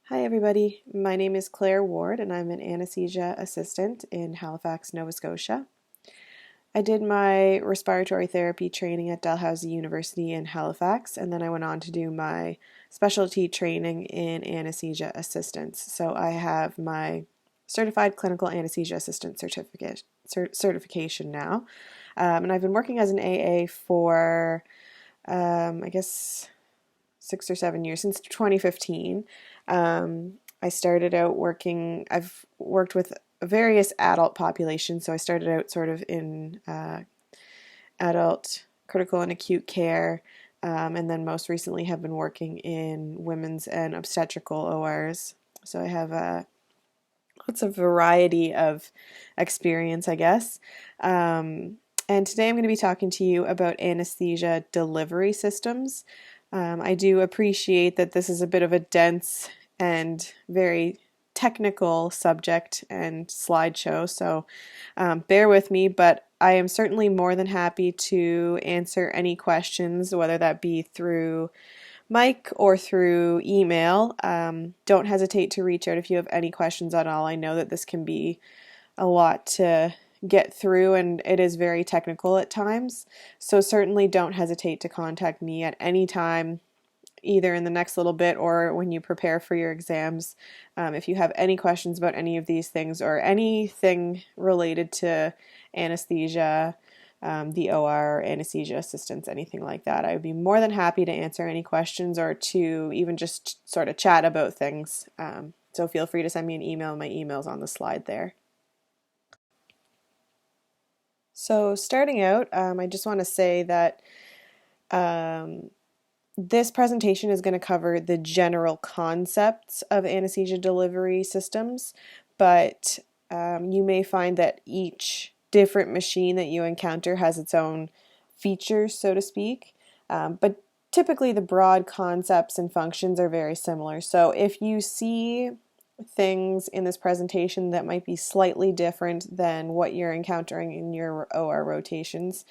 Hi everybody, my name is Claire Ward and I'm an anesthesia assistant in Halifax, Nova Scotia. I did my respiratory therapy training at Dalhousie University in Halifax, and then I went on to do my specialty training in anesthesia assistance. So I have my certified clinical anesthesia assistant certification now. And I've been working as an AA for I guess 6 or 7 years, since 2015. I started out working, I've worked with various adult populations, so I started out sort of in adult critical and acute care, and then most recently have been working in women's and obstetrical ORs. So I have lots of variety of experience, I guess. And today I'm going to be talking to you about anesthesia delivery systems. I do appreciate that this is a bit of a dense and very technical subject and slideshow, so bear with me, but I am certainly more than happy to answer any questions, whether that be through mic or through email. Don't hesitate to reach out if you have any questions at all. I know that this can be a lot to get through and it is very technical at times, so certainly don't hesitate to contact me at any time, either in the next little bit or when you prepare for your exams. If you have any questions about any of these things or anything related to anesthesia, the OR, anesthesia assistance, anything like that, I would be more than happy to answer any questions or to even just sort of chat about things. So feel free to send me an email. My email's on the slide there. So starting out, I just want to say that this presentation is going to cover the general concepts of anesthesia delivery systems, but you may find that each different machine that you encounter has its own features, so to speak. But typically the broad concepts and functions are very similar. So if you see things in this presentation that might be slightly different than what you're encountering in your OR rotations,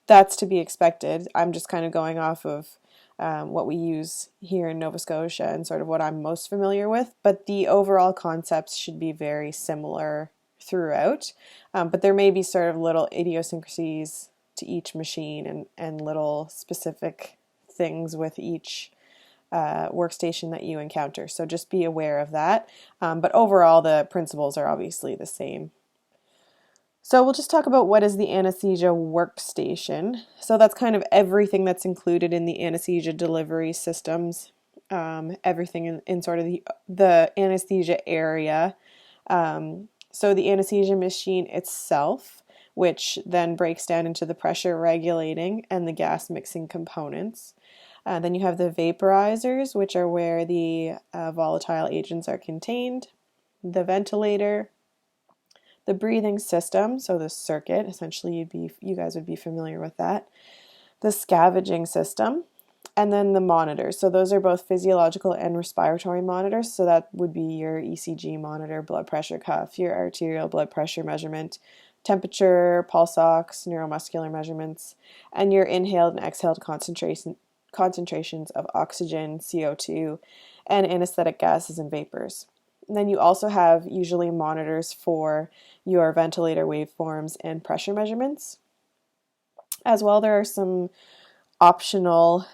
that's to be expected. I'm just kind of going off of what we use here in Nova Scotia and sort of what I'm most familiar with, but the overall concepts should be very similar throughout. But there may be sort of little idiosyncrasies to each machine and little specific things with each workstation that you encounter. So just be aware of that. But overall, the principles are obviously the same. So we'll just talk about what is the anesthesia workstation. So that's kind of everything that's included in the anesthesia delivery systems, everything in sort of the anesthesia area. So the anesthesia machine itself, which then breaks down into the pressure regulating and the gas mixing components. Then you have the vaporizers, which are where the volatile agents are contained, the ventilator, the breathing system, so the circuit, essentially you guys would be familiar with that, the scavenging system, and then the monitors. So those are both physiological and respiratory monitors. So that would be your ECG monitor, blood pressure cuff, your arterial blood pressure measurement, temperature, pulse ox, neuromuscular measurements, and your inhaled and exhaled concentrations of oxygen, CO2, and anesthetic gases and vapors. And then you also have usually monitors for your ventilator waveforms and pressure measurements. As well, there are some optional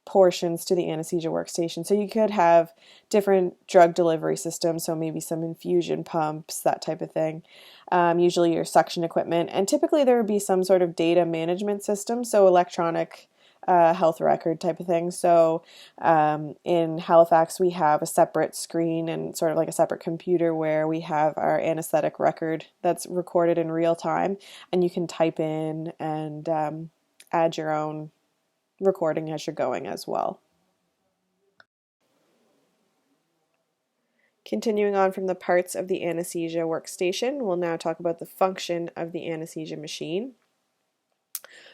portions to the anesthesia workstation. So you could have different drug delivery systems, so maybe some infusion pumps, that type of thing. Usually your suction equipment, and typically there would be some sort of data management system, so electronic health record type of thing. So in Halifax, we have a separate screen and sort of like a separate computer where we have our anesthetic record that's recorded in real time, and you can type in and add your own recording as you're going as well. Continuing on from the parts of the anesthesia workstation, we'll now talk about the function of the anesthesia machine.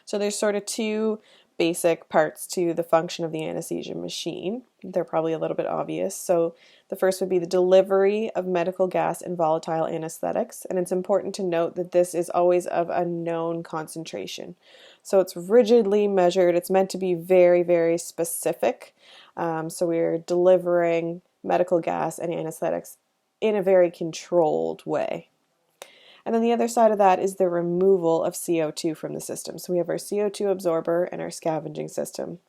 So there's sort of two basic parts to the function of the anesthesia machine. They're probably a little bit obvious. So the first would be the delivery of medical gas and volatile anesthetics. And it's important to note that this is always of a known concentration. So it's rigidly measured. It's meant to be very, very specific. So we're delivering medical gas and anesthetics in a very controlled way. And then the other side of that is the removal of CO2 from the system. So we have our CO2 absorber and our scavenging system.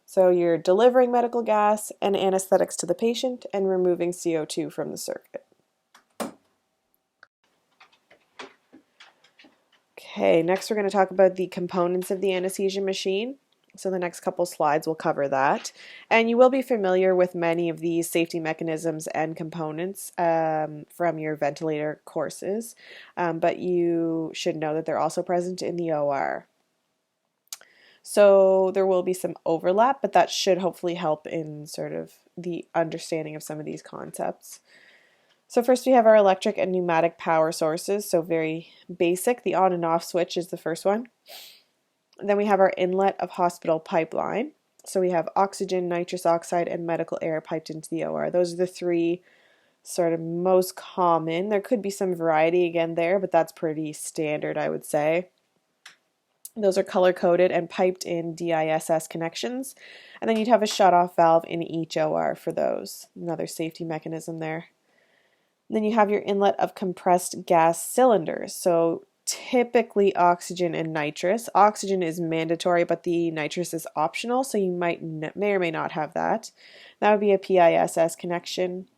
So you're delivering medical gas and anesthetics to the patient and removing CO2 from the circuit. Okay, next we're going to talk about the components of the anesthesia machine. So the next couple slides will cover that. And you will be familiar with many of these safety mechanisms and components from your ventilator courses, but you should know that they're also present in the OR. So there will be some overlap, but that should hopefully help in sort of the understanding of some of these concepts. So first we have our electric and pneumatic power sources, so very basic. The on and off switch is the first one. Then we have our inlet of hospital pipeline. So we have oxygen, nitrous oxide, and medical air piped into the OR. Those are the three sort of most common. There could be some variety again there, but that's pretty standard, I would say. Those are color-coded and piped in DISS connections. And then you'd have a shut-off valve in each OR for those. Another safety mechanism there. And then you have your inlet of compressed gas cylinders. So typically oxygen and nitrous. Oxygen is mandatory, but the nitrous is optional, so you may or may not have that. That would be a PISS connection.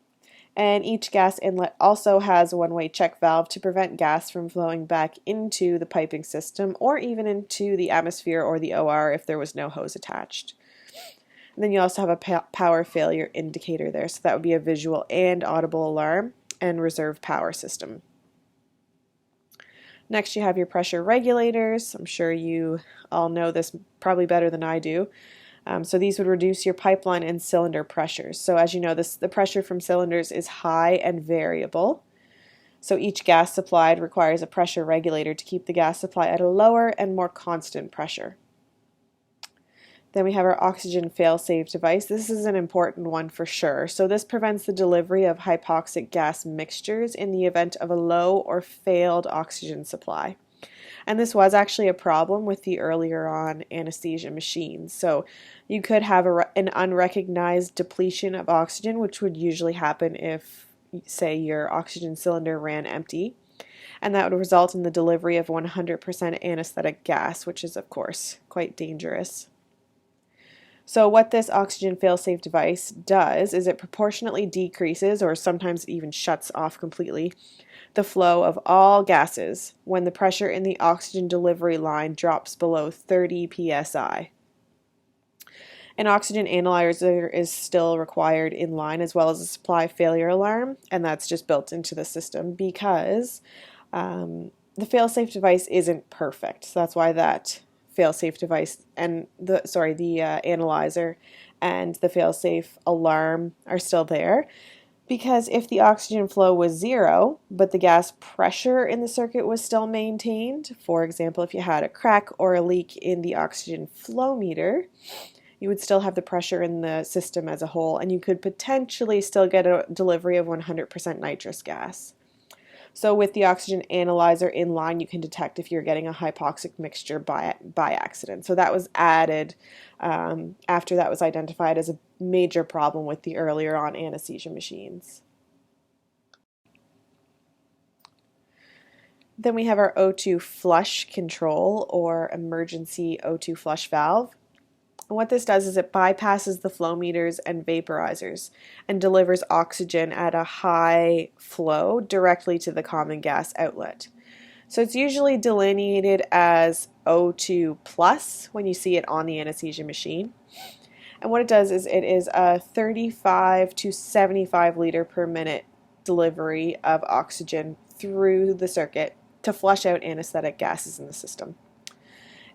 And each gas inlet also has a one-way check valve to prevent gas from flowing back into the piping system or even into the atmosphere or the OR if there was no hose attached. And then you also have a power failure indicator there, so that would be a visual and audible alarm and reserve power system. Next you have your pressure regulators. I'm sure you all know this probably better than I do. So these would reduce your pipeline and cylinder pressures. So as you know, the pressure from cylinders is high and variable. So each gas supplied requires a pressure regulator to keep the gas supply at a lower and more constant pressure. Then we have our oxygen fail-safe device. This is an important one for sure. So this prevents the delivery of hypoxic gas mixtures in the event of a low or failed oxygen supply. And this was actually a problem with the earlier on anesthesia machines. So you could have an unrecognized depletion of oxygen, which would usually happen if, say, your oxygen cylinder ran empty. And that would result in the delivery of 100% anesthetic gas, which is, of course, quite dangerous. So what this oxygen fail-safe device does is it proportionately decreases, or sometimes even shuts off completely, the flow of all gases when the pressure in the oxygen delivery line drops below 30 psi. An oxygen analyzer is still required in line, as well as a supply failure alarm, and that's just built into the system because the fail-safe device isn't perfect. So that's why that fail-safe device and the analyzer and the fail-safe alarm are still there, because if the oxygen flow was zero but the gas pressure in the circuit was still maintained, for example if you had a crack or a leak in the oxygen flow meter, you would still have the pressure in the system as a whole, and you could potentially still get a delivery of 100% nitrous gas. So with the oxygen analyzer in line, you can detect if you're getting a hypoxic mixture by accident. So that was added after that was identified as a major problem with the earlier on anesthesia machines. Then we have our O2 flush control, or emergency O2 flush valve. And what this does is it bypasses the flow meters and vaporizers and delivers oxygen at a high flow directly to the common gas outlet. So it's usually delineated as O2 plus when you see it on the anesthesia machine. And what it does is it is a 35 to 75 liter per minute delivery of oxygen through the circuit to flush out anesthetic gases in the system.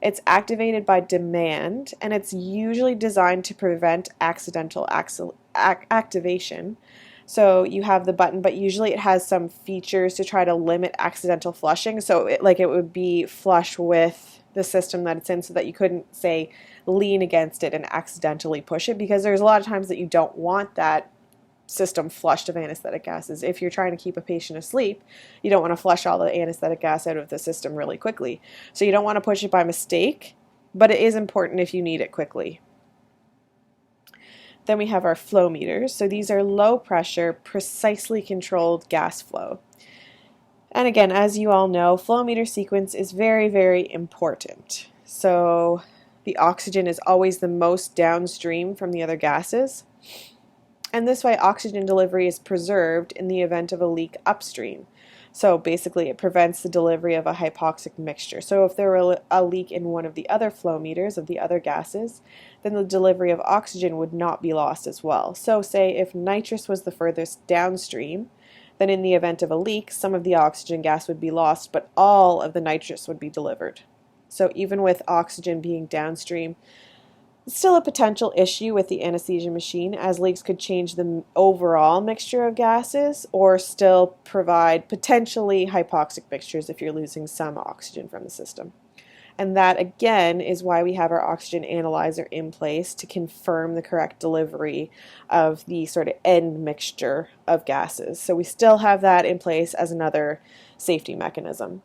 It's activated by demand, and it's usually designed to prevent accidental activation. So you have the button, but usually it has some features to try to limit accidental flushing. So it would be flush with the system that it's in, so that you couldn't, say, lean against it and accidentally push it, because there's a lot of times that you don't want that system flushed of anesthetic gases. If you're trying to keep a patient asleep, you don't want to flush all the anesthetic gas out of the system really quickly. So you don't want to push it by mistake, but it is important if you need it quickly. Then we have our flow meters. So these are low pressure, precisely controlled gas flow. And again, as you all know, flow meter sequence is very, very important. So the oxygen is always the most downstream from the other gases. And this way, oxygen delivery is preserved in the event of a leak upstream. So basically, it prevents the delivery of a hypoxic mixture. So if there were a leak in one of the other flow meters of the other gases, then the delivery of oxygen would not be lost as well. So say if nitrous was the furthest downstream, then in the event of a leak, some of the oxygen gas would be lost, but all of the nitrous would be delivered. So even with oxygen being downstream, it's still a potential issue with the anesthesia machine, as leaks could change the overall mixture of gases or still provide potentially hypoxic mixtures if you're losing some oxygen from the system. And that, again, is why we have our oxygen analyzer in place to confirm the correct delivery of the sort of end mixture of gases. So we still have that in place as another safety mechanism.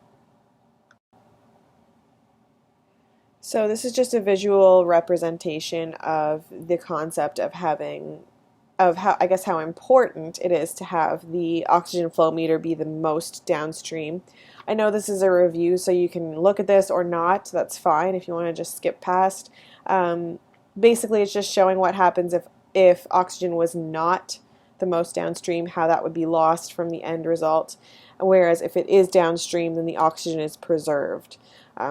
So this is just a visual representation of the concept of how important it is to have the oxygen flow meter be the most downstream. I know this is a review, so you can look at this or not. That's fine if you want to just skip past. Basically, it's just showing what happens if oxygen was not the most downstream, how that would be lost from the end result. Whereas if it is downstream, then the oxygen is preserved.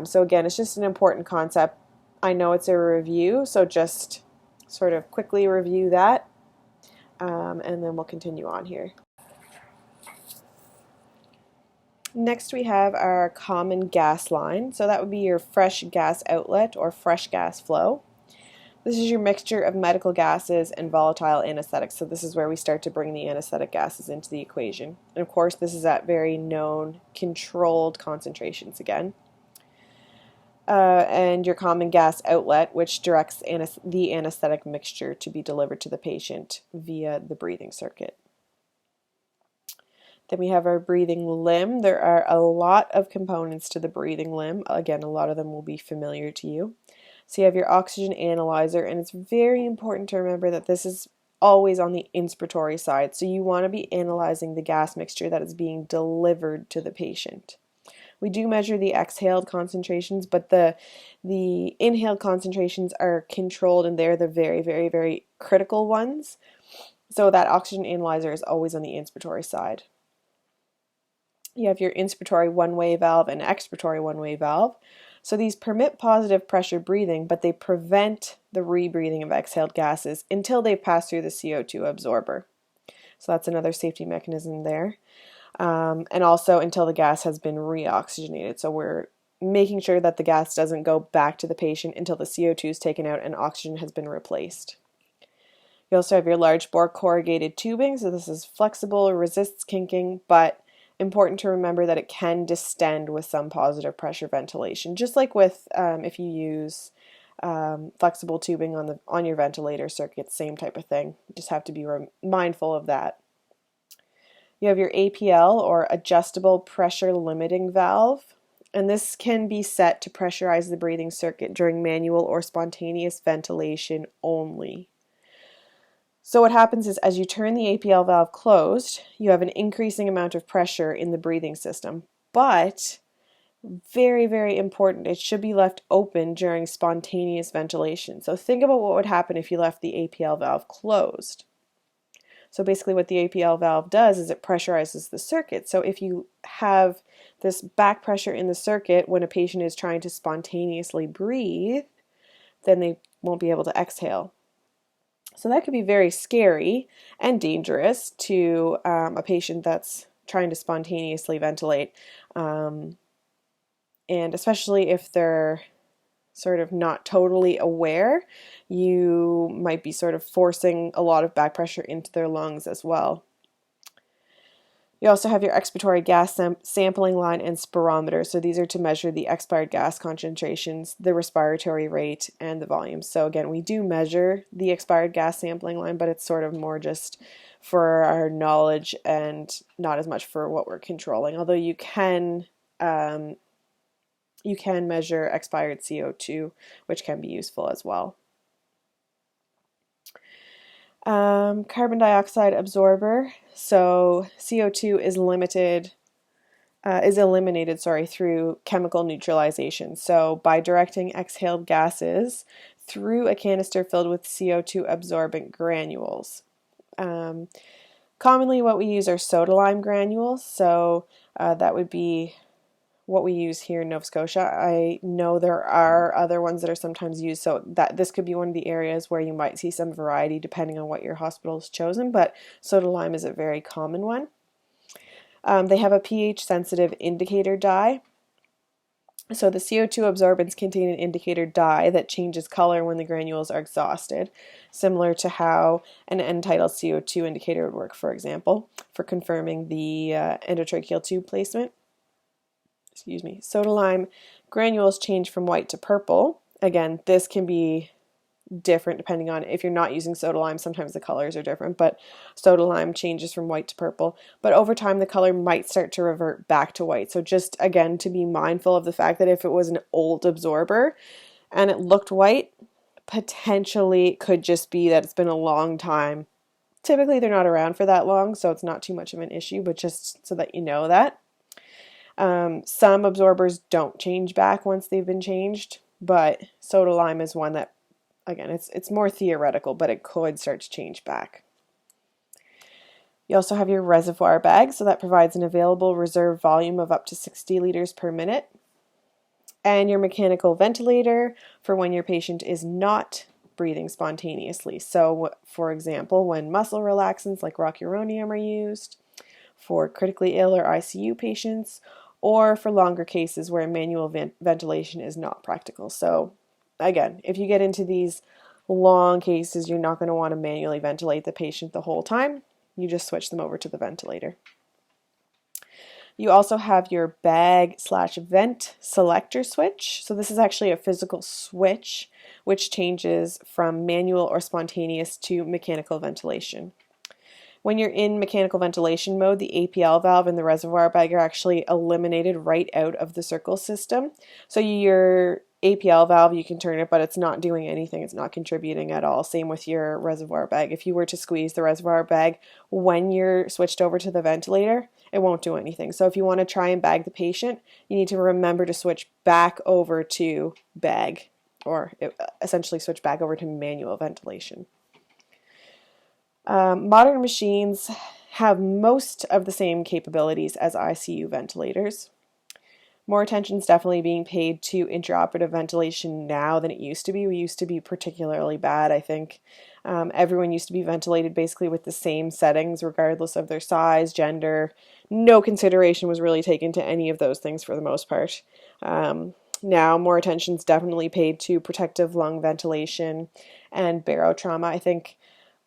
So again, it's just an important concept. I know it's a review, so just sort of quickly review that, and then we'll continue on here. Next we have our common gas line. So that would be your fresh gas outlet or fresh gas flow. This is your mixture of medical gases and volatile anesthetics. So this is where we start to bring the anesthetic gases into the equation. And of course, this is at very known, controlled concentrations again. And your common gas outlet, which directs the anesthetic mixture to be delivered to the patient via the breathing circuit. Then we have our breathing limb. There are a lot of components to the breathing limb. Again, a lot of them will be familiar to you. So you have your oxygen analyzer, and it's very important to remember that this is always on the inspiratory side. So you want to be analyzing the gas mixture that is being delivered to the patient. We do measure the exhaled concentrations, but the inhaled concentrations are controlled, and they're the very, very, very critical ones. So that oxygen analyzer is always on the inspiratory side. You have your inspiratory one-way valve and expiratory one-way valve. So these permit positive pressure breathing, but they prevent the rebreathing of exhaled gases until they pass through the CO2 absorber. So that's another safety mechanism there. And also until the gas has been reoxygenated. So we're making sure that the gas doesn't go back to the patient until the CO2 is taken out and oxygen has been replaced. You also have your large bore corrugated tubing. So this is flexible, resists kinking, but important to remember that it can distend with some positive pressure ventilation. Just like with if you use flexible tubing on your ventilator circuit, same type of thing. You just have to be mindful of that. You have your APL, or adjustable pressure limiting valve, and this can be set to pressurize the breathing circuit during manual or spontaneous ventilation only. So what happens is, as you turn the APL valve closed, you have an increasing amount of pressure in the breathing system, but very, very important, it should be left open during spontaneous ventilation. So think about what would happen if you left the APL valve closed. So basically what the APL valve does is it pressurizes the circuit. So if you have this back pressure in the circuit when a patient is trying to spontaneously breathe, then they won't be able to exhale. So that could be very scary and dangerous to a patient that's trying to spontaneously ventilate. And especially if they're sort of not totally aware, you might be sort of forcing a lot of back pressure into their lungs as well. You also have your expiratory gas sampling line and spirometer. So these are to measure the expired gas concentrations, the respiratory rate, and the volume. So again, we do measure the expired gas sampling line, but it's sort of more just for our knowledge and not as much for what we're controlling. Although you can measure expired CO2, which can be useful as well. Carbon dioxide absorber. So CO2 is eliminated, through chemical neutralization. So by directing exhaled gases through a canister filled with CO2 absorbent granules. Commonly what we use are soda lime granules, so that would be what we use here in Nova Scotia. I know there are other ones that are sometimes used, so that this could be one of the areas where you might see some variety depending on what your hospital has chosen, but soda lime is a very common one. They have a pH sensitive indicator dye. So the CO2 absorbents contain an indicator dye that changes color when the granules are exhausted, similar to how an end-tidal CO2 indicator would work, for example, for confirming the endotracheal tube placement. Soda lime granules change from white to purple. Again, this can be different depending on if you're not using soda lime. Sometimes the colors are different, but soda lime changes from white to purple. But over time, the color might start to revert back to white. So just again, to be mindful of the fact that if it was an old absorber and it looked white, potentially it could just be that it's been a long time. Typically, they're not around for that long, so it's not too much of an issue, but just so that you know that. Some absorbers don't change back once they've been changed, but soda lime is one that, again, it's more theoretical, but it could start to change back. You also have your reservoir bag, so that provides an available reserve volume of up to 60 liters per minute. And your mechanical ventilator for when your patient is not breathing spontaneously. So, for example, when muscle relaxants like rocuronium are used, for critically ill or ICU patients, or for longer cases where manual ventilation is not practical. So again, if you get into these long cases, you're not going to want to manually ventilate the patient the whole time. You just switch them over to the ventilator. You also have your bag/vent selector switch. So this is actually a physical switch which changes from manual or spontaneous to mechanical ventilation. When you're in mechanical ventilation mode, the APL valve and the reservoir bag are actually eliminated right out of the circle system. So your APL valve, you can turn it, but it's not doing anything. It's not contributing at all. Same with your reservoir bag. If you were to squeeze the reservoir bag when you're switched over to the ventilator, it won't do anything. So if you want to try and bag the patient, you need to remember to switch back over to bag, or essentially switch back over to manual ventilation. Modern machines have most of the same capabilities as ICU ventilators. More attention is definitely being paid to intraoperative ventilation now than it used to be. We used to be particularly bad, I think. Everyone used to be ventilated basically with the same settings, regardless of their size, gender. No consideration was really taken to any of those things for the most part. Now, more attention is definitely paid to protective lung ventilation and barotrauma. I think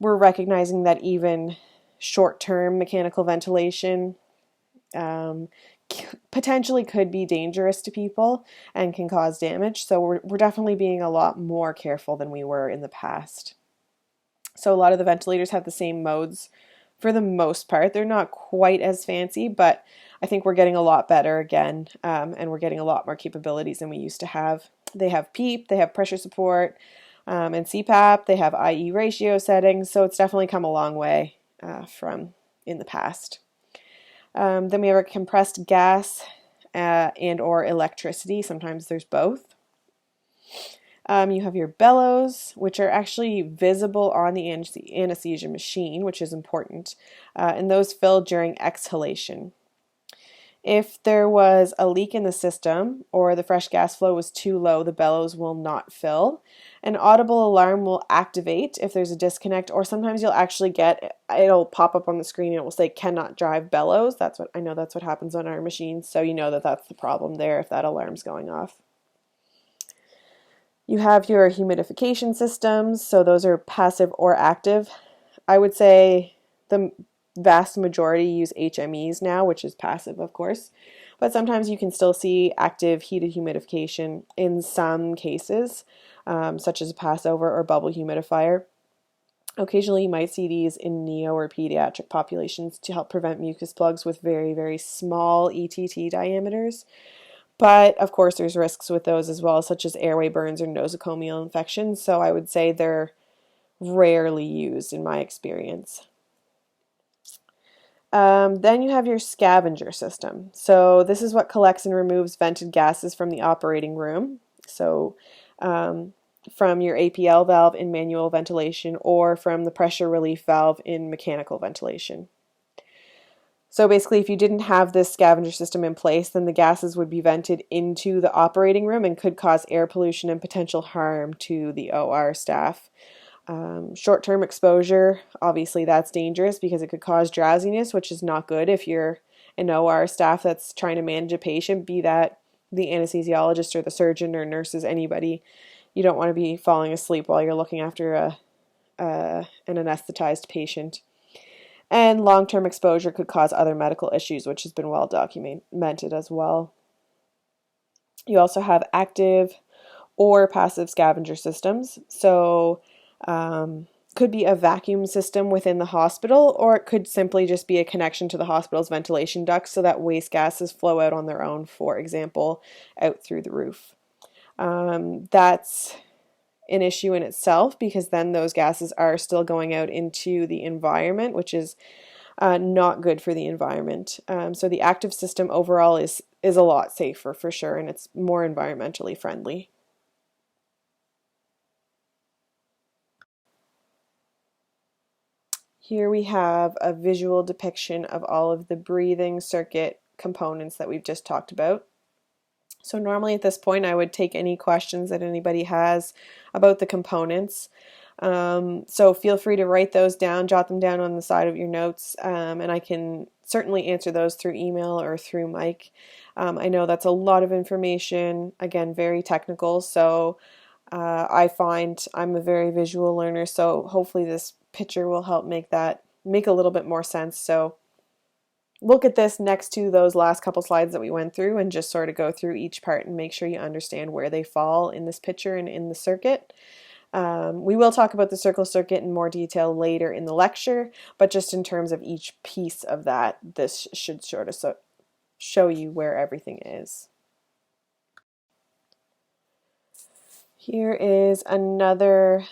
we're recognizing that even short-term mechanical ventilation potentially could be dangerous to people and can cause damage. So we're definitely being a lot more careful than we were in the past. So a lot of the ventilators have the same modes for the most part. They're not quite as fancy, but I think we're getting a lot better again, and we're getting a lot more capabilities than we used to have. They have PEEP, they have pressure support, and CPAP, they have IE ratio settings, so it's definitely come a long way from in the past. Then we have our compressed gas and or electricity. Sometimes there's both. You have your bellows, which are actually visible on the anesthesia machine, which is important, and those fill during exhalation. If there was a leak in the system or the fresh gas flow was too low, the bellows will not fill. An audible alarm will activate if there's a disconnect, or sometimes you'll actually it'll pop up on the screen and it will say cannot drive bellows. That's what happens on our machines, so you know that that's the problem there if that alarm's going off. You have your humidification systems, so those are passive or active. I would say the vast majority use HMEs now, which is passive, of course, but sometimes you can still see active heated humidification in some cases, such as a passover or bubble humidifier. Occasionally you might see these in neo or pediatric populations to help prevent mucus plugs with very, very small ETT diameters. But of course there's risks with those as well, such as airway burns or nosocomial infections, so I would say they're rarely used in my experience. Then you have your scavenger system. So this is what collects and removes vented gases from the operating room. So from your APL valve in manual ventilation or from the pressure relief valve in mechanical ventilation. So basically, if you didn't have this scavenger system in place, then the gases would be vented into the operating room and could cause air pollution and potential harm to the OR staff. Short-term exposure, obviously that's dangerous because it could cause drowsiness, which is not good if you're an OR staff that's trying to manage a patient, be that the anesthesiologist or the surgeon or nurses, anybody. You don't want to be falling asleep while you're looking after an anesthetized patient. And long-term exposure could cause other medical issues, which has been well documented as well. You also have active or passive scavenger systems. So could be a vacuum system within the hospital, or it could simply just be a connection to the hospital's ventilation ducts so that waste gases flow out on their own, for example, out through the roof. That's an issue in itself because then those gases are still going out into the environment, which is not good for the environment. So the active system overall is a lot safer for sure, and it's more environmentally friendly. Here we have a visual depiction of all of the breathing circuit components that we've just talked about. So normally at this point I would take any questions that anybody has about the components. So feel free to write those down, jot them down on the side of your notes, and I can certainly answer those through email or through Mike. I know that's a lot of information, again, very technical, so I find I'm a very visual learner, so hopefully this picture will help make a little bit more sense. So look at this next to those last couple slides that we went through and just sort of go through each part and make sure you understand where they fall in this picture and in the circuit. We will talk about the circle circuit in more detail later in the lecture, but just in terms of each piece of that, this should sort of show you where everything is. Here is another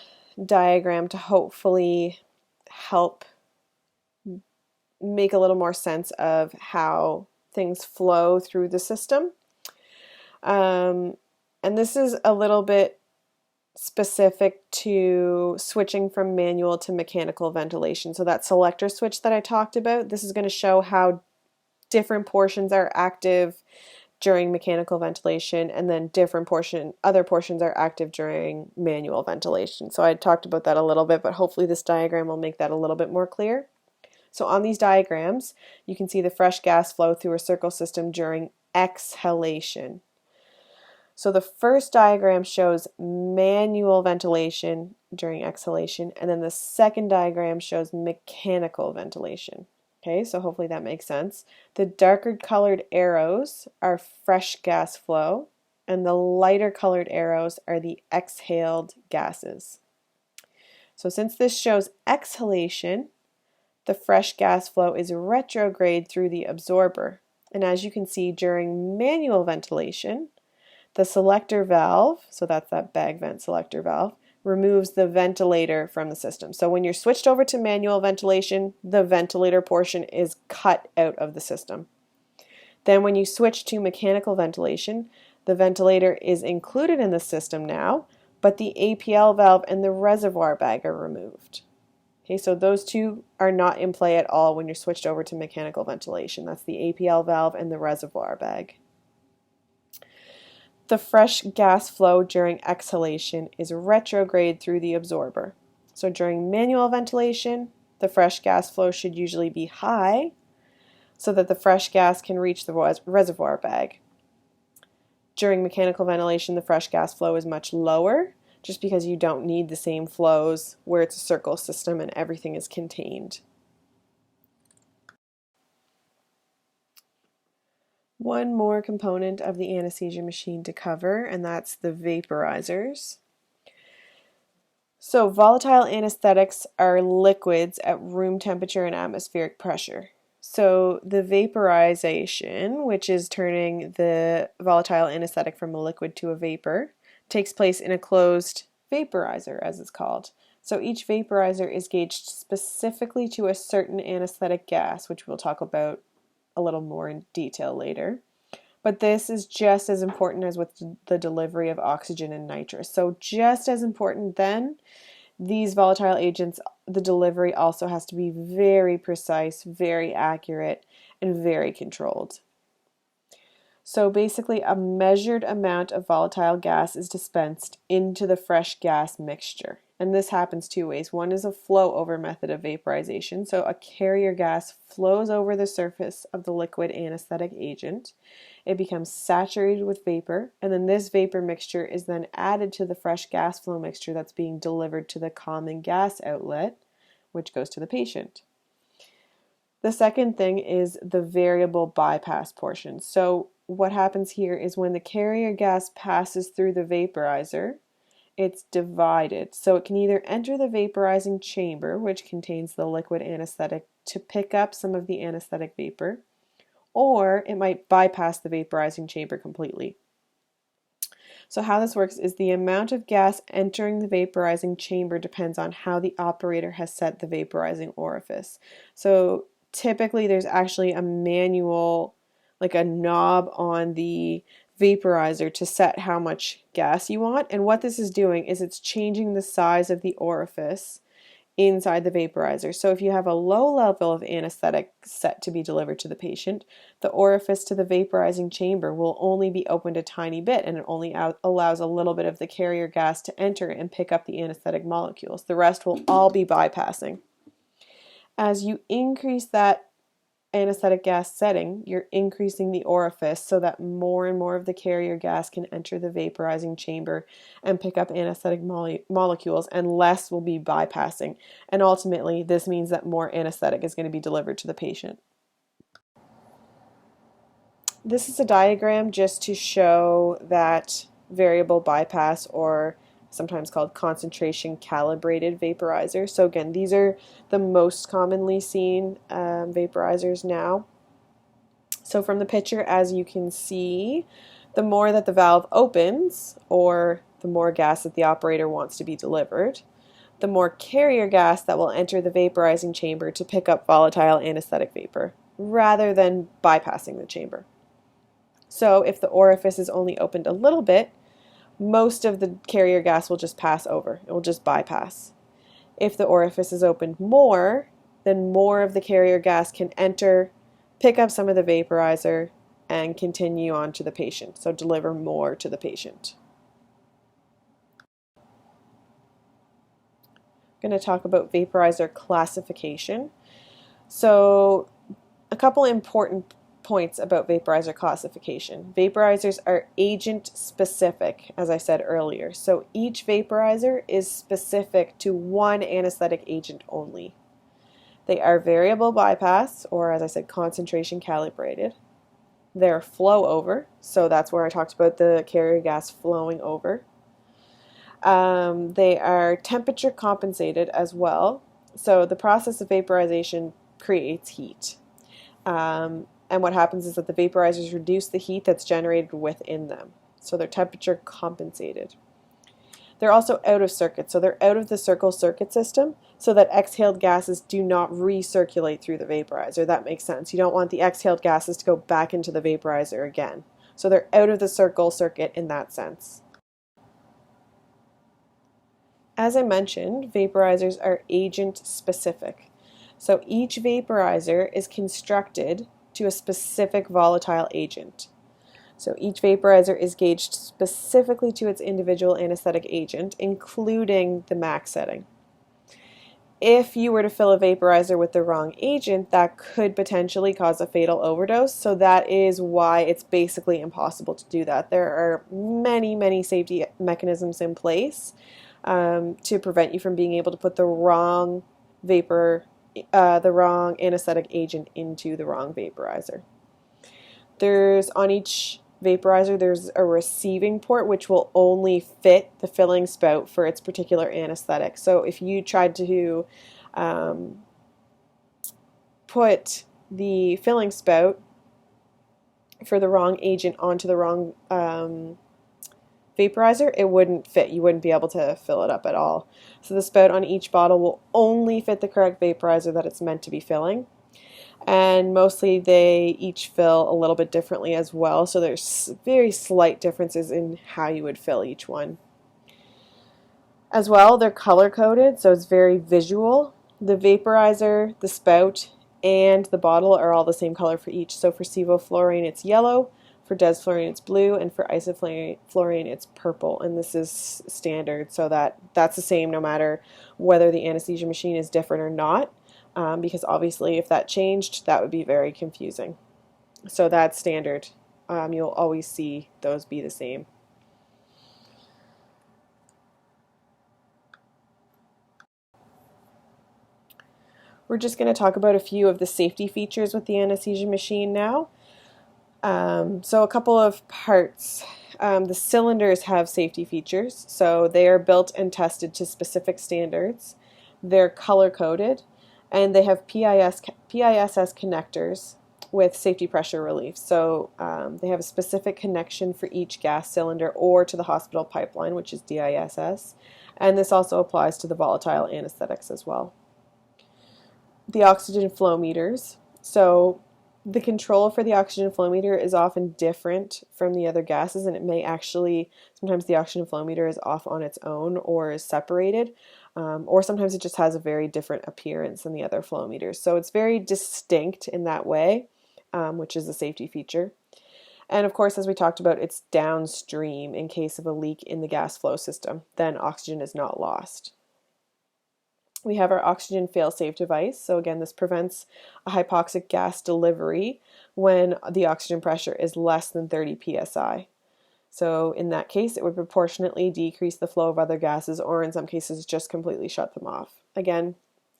diagram to hopefully help make a little more sense of how things flow through the system. And this is a little bit specific to switching from manual to mechanical ventilation. So that selector switch that I talked about, this is going to show how different portions are active during mechanical ventilation, and then other portions are active during manual ventilation. So I talked about that a little bit, but hopefully this diagram will make that a little bit more clear. So on these diagrams, you can see the fresh gas flow through a circle system during exhalation. So the first diagram shows manual ventilation during exhalation, and then the second diagram shows mechanical ventilation. Okay, so hopefully that makes sense. The darker colored arrows are fresh gas flow, and the lighter colored arrows are the exhaled gases. So since this shows exhalation, the fresh gas flow is retrograde through the absorber. And as you can see, during manual ventilation, the selector valve, so that's that bag vent selector valve, removes the ventilator from the system. So when you're switched over to manual ventilation, the ventilator portion is cut out of the system. Then when you switch to mechanical ventilation, the ventilator is included in the system now, but the APL valve and the reservoir bag are removed. Okay, so those two are not in play at all when you're switched over to mechanical ventilation. That's the APL valve and the reservoir bag. The fresh gas flow during exhalation is retrograde through the absorber. So during manual ventilation, the fresh gas flow should usually be high so that the fresh gas can reach the reservoir bag. During mechanical ventilation, the fresh gas flow is much lower just because you don't need the same flows where it's a circle system and everything is contained. One more component of the anesthesia machine to cover, and that's the vaporizers. So volatile anesthetics are liquids at room temperature and atmospheric pressure. So the vaporization, which is turning the volatile anesthetic from a liquid to a vapor, takes place in a closed vaporizer, as it's called. So each vaporizer is gauged specifically to a certain anesthetic gas, which we'll talk about a little more in detail later. But this is just as important as with the delivery of oxygen and nitrous. So just as important then, these volatile agents, the delivery also has to be very precise, very accurate, and very controlled. So basically, a measured amount of volatile gas is dispensed into the fresh gas mixture. And this happens two ways. One is a flow over method of vaporization. So a carrier gas flows over the surface of the liquid anesthetic agent. It becomes saturated with vapor, and then this vapor mixture is then added to the fresh gas flow mixture that's being delivered to the common gas outlet, which goes to the patient. The second thing is the variable bypass portion. So what happens here is when the carrier gas passes through the vaporizer, it's divided. So it can either enter the vaporizing chamber, which contains the liquid anesthetic, to pick up some of the anesthetic vapor, or it might bypass the vaporizing chamber completely. So how this works is the amount of gas entering the vaporizing chamber depends on how the operator has set the vaporizing orifice. So typically there's actually a manual, like a knob on the vaporizer to set how much gas you want. And what this is doing is it's changing the size of the orifice inside the vaporizer. So if you have a low level of anesthetic set to be delivered to the patient, the orifice to the vaporizing chamber will only be opened a tiny bit, and it only allows a little bit of the carrier gas to enter and pick up the anesthetic molecules. The rest will all be bypassing. As you increase that anesthetic gas setting, you're increasing the orifice so that more and more of the carrier gas can enter the vaporizing chamber and pick up anesthetic molecules, and less will be bypassing. And ultimately, this means that more anesthetic is going to be delivered to the patient. This is a diagram just to show that variable bypass, or sometimes called concentration calibrated vaporizer. So again, these are the most commonly seen vaporizers now. So from the picture, as you can see, the more that the valve opens, or the more gas that the operator wants to be delivered, the more carrier gas that will enter the vaporizing chamber to pick up volatile anesthetic vapor, rather than bypassing the chamber. So if the orifice is only opened a little bit, most of the carrier gas will just pass over. It will just bypass. If the orifice is opened more, then more of the carrier gas can enter, pick up some of the vaporizer, and continue on to the patient. So deliver more to the patient. I'm going to talk about vaporizer classification. So a couple important points about vaporizer classification. Vaporizers are agent specific, as I said earlier. So each vaporizer is specific to one anesthetic agent only. They are variable bypass, or as I said, concentration calibrated. They're flow over, so that's where I talked about the carrier gas flowing over. They are temperature compensated as well. So the process of vaporization creates heat. And what happens is that the vaporizers reduce the heat that's generated within them. So they're temperature compensated. They're also out of circuit. So they're out of the circuit system so that exhaled gases do not recirculate through the vaporizer. That makes sense. You don't want the exhaled gases to go back into the vaporizer again. So they're out of the circuit in that sense. As I mentioned, vaporizers are agent specific. So each vaporizer is constructed to a specific volatile agent. So each vaporizer is gauged specifically to its individual anesthetic agent, including the max setting. If you were to fill a vaporizer with the wrong agent, that could potentially cause a fatal overdose. So that is why it's basically impossible to do that. There are many safety mechanisms in place to prevent you from being able to put the wrong anesthetic agent into the wrong vaporizer. On each vaporizer, there's a receiving port which will only fit the filling spout for its particular anesthetic. So if you tried to put the filling spout for the wrong agent onto the wrong vaporizer, it wouldn't fit. You wouldn't be able to fill it up at all. So the spout on each bottle will only fit the correct vaporizer that it's meant to be filling. And mostly they each fill a little bit differently as well, so there's very slight differences in how you would fill each one. As well, they're color coded, so it's very visual. The vaporizer, the spout, and the bottle are all the same color for each. So for sevoflurane it's yellow, for desflurane it's blue, and for isoflurane it's purple. And this is standard, so that's the same no matter whether the anesthesia machine is different or not, because obviously if that changed, that would be very confusing. So that's standard. You'll always see those be the same. We're just going to talk about a few of the safety features with the anesthesia machine now. So a couple of parts. The cylinders have safety features, so they are built and tested to specific standards. They're color-coded, and they have PISS connectors with safety pressure relief. So they have a specific connection for each gas cylinder or to the hospital pipeline, which is DISS, and this also applies to the volatile anesthetics as well. The oxygen flow meters. So the control for the oxygen flow meter is often different from the other gases, and it may actually, sometimes the oxygen flow meter is off on its own or is separated, or sometimes it just has a very different appearance than the other flow meters. So it's very distinct in that way, which is a safety feature. And of course, as we talked about, it's downstream in case of a leak in the gas flow system. Then oxygen is not lost. We have our oxygen fail-safe device. So again, this prevents a hypoxic gas delivery when the oxygen pressure is less than 30 psi. So in that case, it would proportionately decrease the flow of other gases, or in some cases just completely shut them off. Again,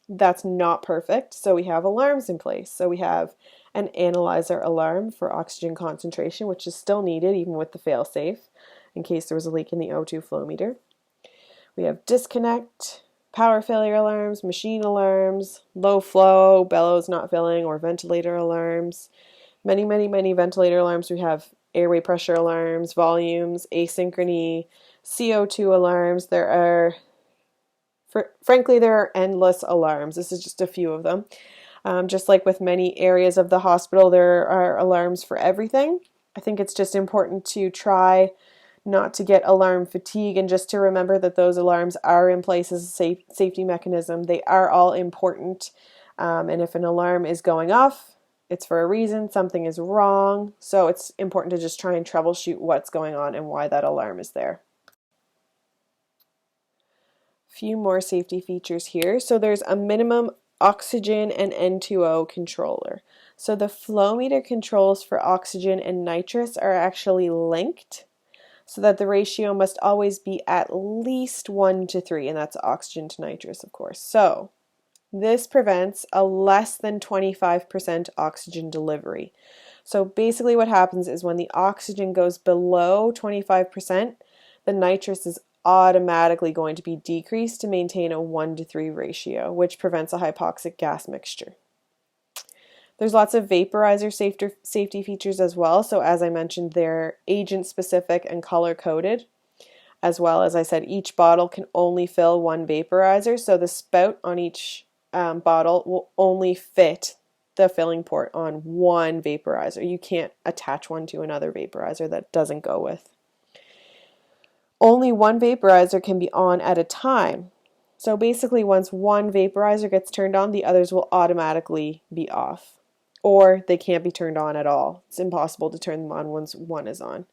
that's not perfect, so we have alarms in place. So we have an analyzer alarm for oxygen concentration, which is still needed even with the fail-safe in case there was a leak in the O2 flow meter. We have disconnect, power failure alarms, machine alarms, low flow, bellows not filling, or ventilator alarms. Many ventilator alarms. We have airway pressure alarms, volumes, asynchrony, CO2 alarms. There are, frankly, there are endless alarms. This is just a few of them. Just like with many areas of the hospital, there are alarms for everything. I think it's just important to try not to get alarm fatigue, and just to remember that those alarms are in place as a safety mechanism. They are all important, and if an alarm is going off, it's for a reason. Something is wrong, so it's important to just try and troubleshoot what's going on and why that alarm is there. A few more safety features here. So there's a minimum oxygen and N2O controller. So the flow meter controls for oxygen and nitrous are actually linked, so that the ratio must always be at least 1:3, and that's oxygen to nitrous, of course. So this prevents a less than 25% oxygen delivery. So basically what happens is when the oxygen goes below 25%, the nitrous is automatically going to be decreased to maintain a 1:3 ratio, which prevents a hypoxic gas mixture. There's lots of vaporizer safety features as well. So as I mentioned, they're agent specific and color coded. As well as I said, each bottle can only fill one vaporizer. So the spout on each bottle will only fit the filling port on one vaporizer. You can't attach one to another vaporizer. That doesn't go with. Only one vaporizer can be on at a time. So basically once one vaporizer gets turned on, the others will automatically be off. Or they can't be turned on at all. It's impossible to turn them on once one is on.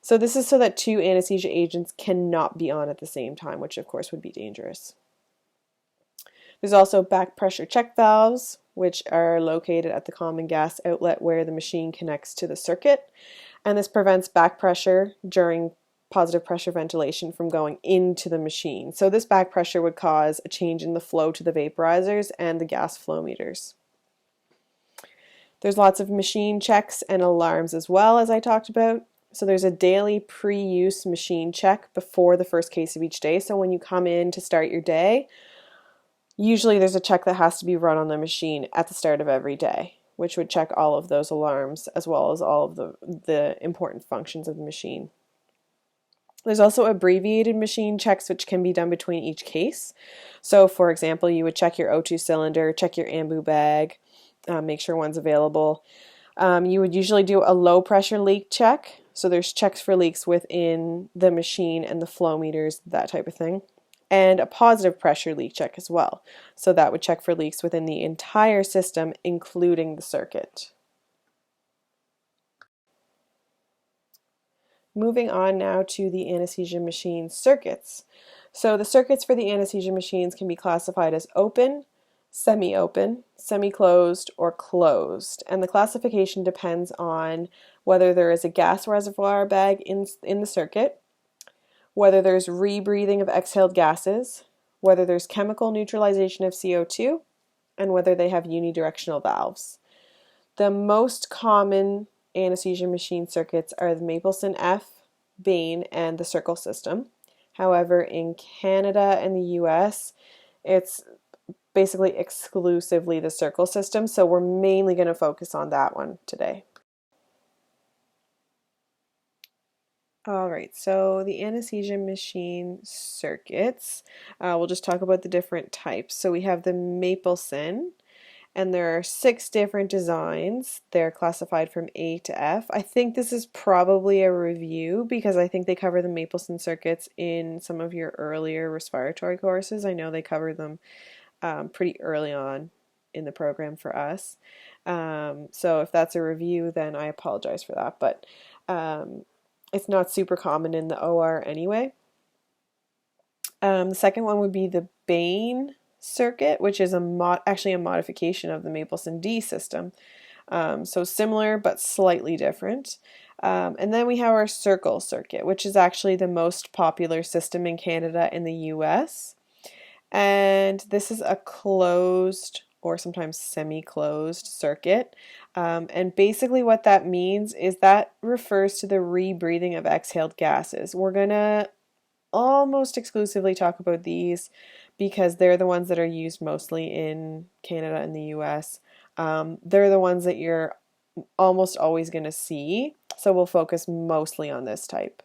So this is so that two anesthesia agents cannot be on at the same time, which of course would be dangerous. There's also back pressure check valves, which are located at the common gas outlet where the machine connects to the circuit. And this prevents back pressure during positive pressure ventilation from going into the machine. So this back pressure would cause a change in the flow to the vaporizers and the gas flow meters. There's lots of machine checks and alarms as well, as I talked about. So there's a daily pre-use machine check before the first case of each day. So when you come in to start your day, usually there's a check that has to be run on the machine at the start of every day, which would check all of those alarms as well as all of the important functions of the machine. There's also abbreviated machine checks which can be done between each case. So for example, you would check your O2 cylinder, check your ambu bag, make sure one's available. You would usually do a low pressure leak check. So there's checks for leaks within the machine and the flow meters, that type of thing. And a positive pressure leak check as well. So that would check for leaks within the entire system, including the circuit. Moving on now to the anesthesia machine circuits. So the circuits for the anesthesia machines can be classified as open, semi-open, semi-closed, or closed. And the classification depends on whether there is a gas reservoir bag in the circuit, whether there's rebreathing of exhaled gases, whether there's chemical neutralization of CO2, and whether they have unidirectional valves. The most common anesthesia machine circuits are the Mapleson F, Bain, and the Circle system. However, in Canada and the US, it's basically exclusively the Circle system, so we're mainly going to focus on that one today. Alright, so the anesthesia machine circuits, we'll just talk about the different types. So we have the Mapleson, and there are 6 different designs. They're classified from A to F. I think this is probably a review because I think they cover the Mapleson circuits in some of your earlier respiratory courses. I know they cover them pretty early on in the program for us. So if that's a review, then I apologize for that, but it's not super common in the OR anyway. The second one would be the Bain circuit, which is actually a modification of the Mapleson D system. So similar but slightly different. And then we have our Circle circuit, which is actually the most popular system in Canada and the US. And this is a closed or sometimes semi-closed circuit. And basically what that means is that refers to the rebreathing of exhaled gases. We're going to almost exclusively talk about these because they're the ones that are used mostly in Canada and the US. They're the ones that you're almost always going to see, so we'll focus mostly on this type.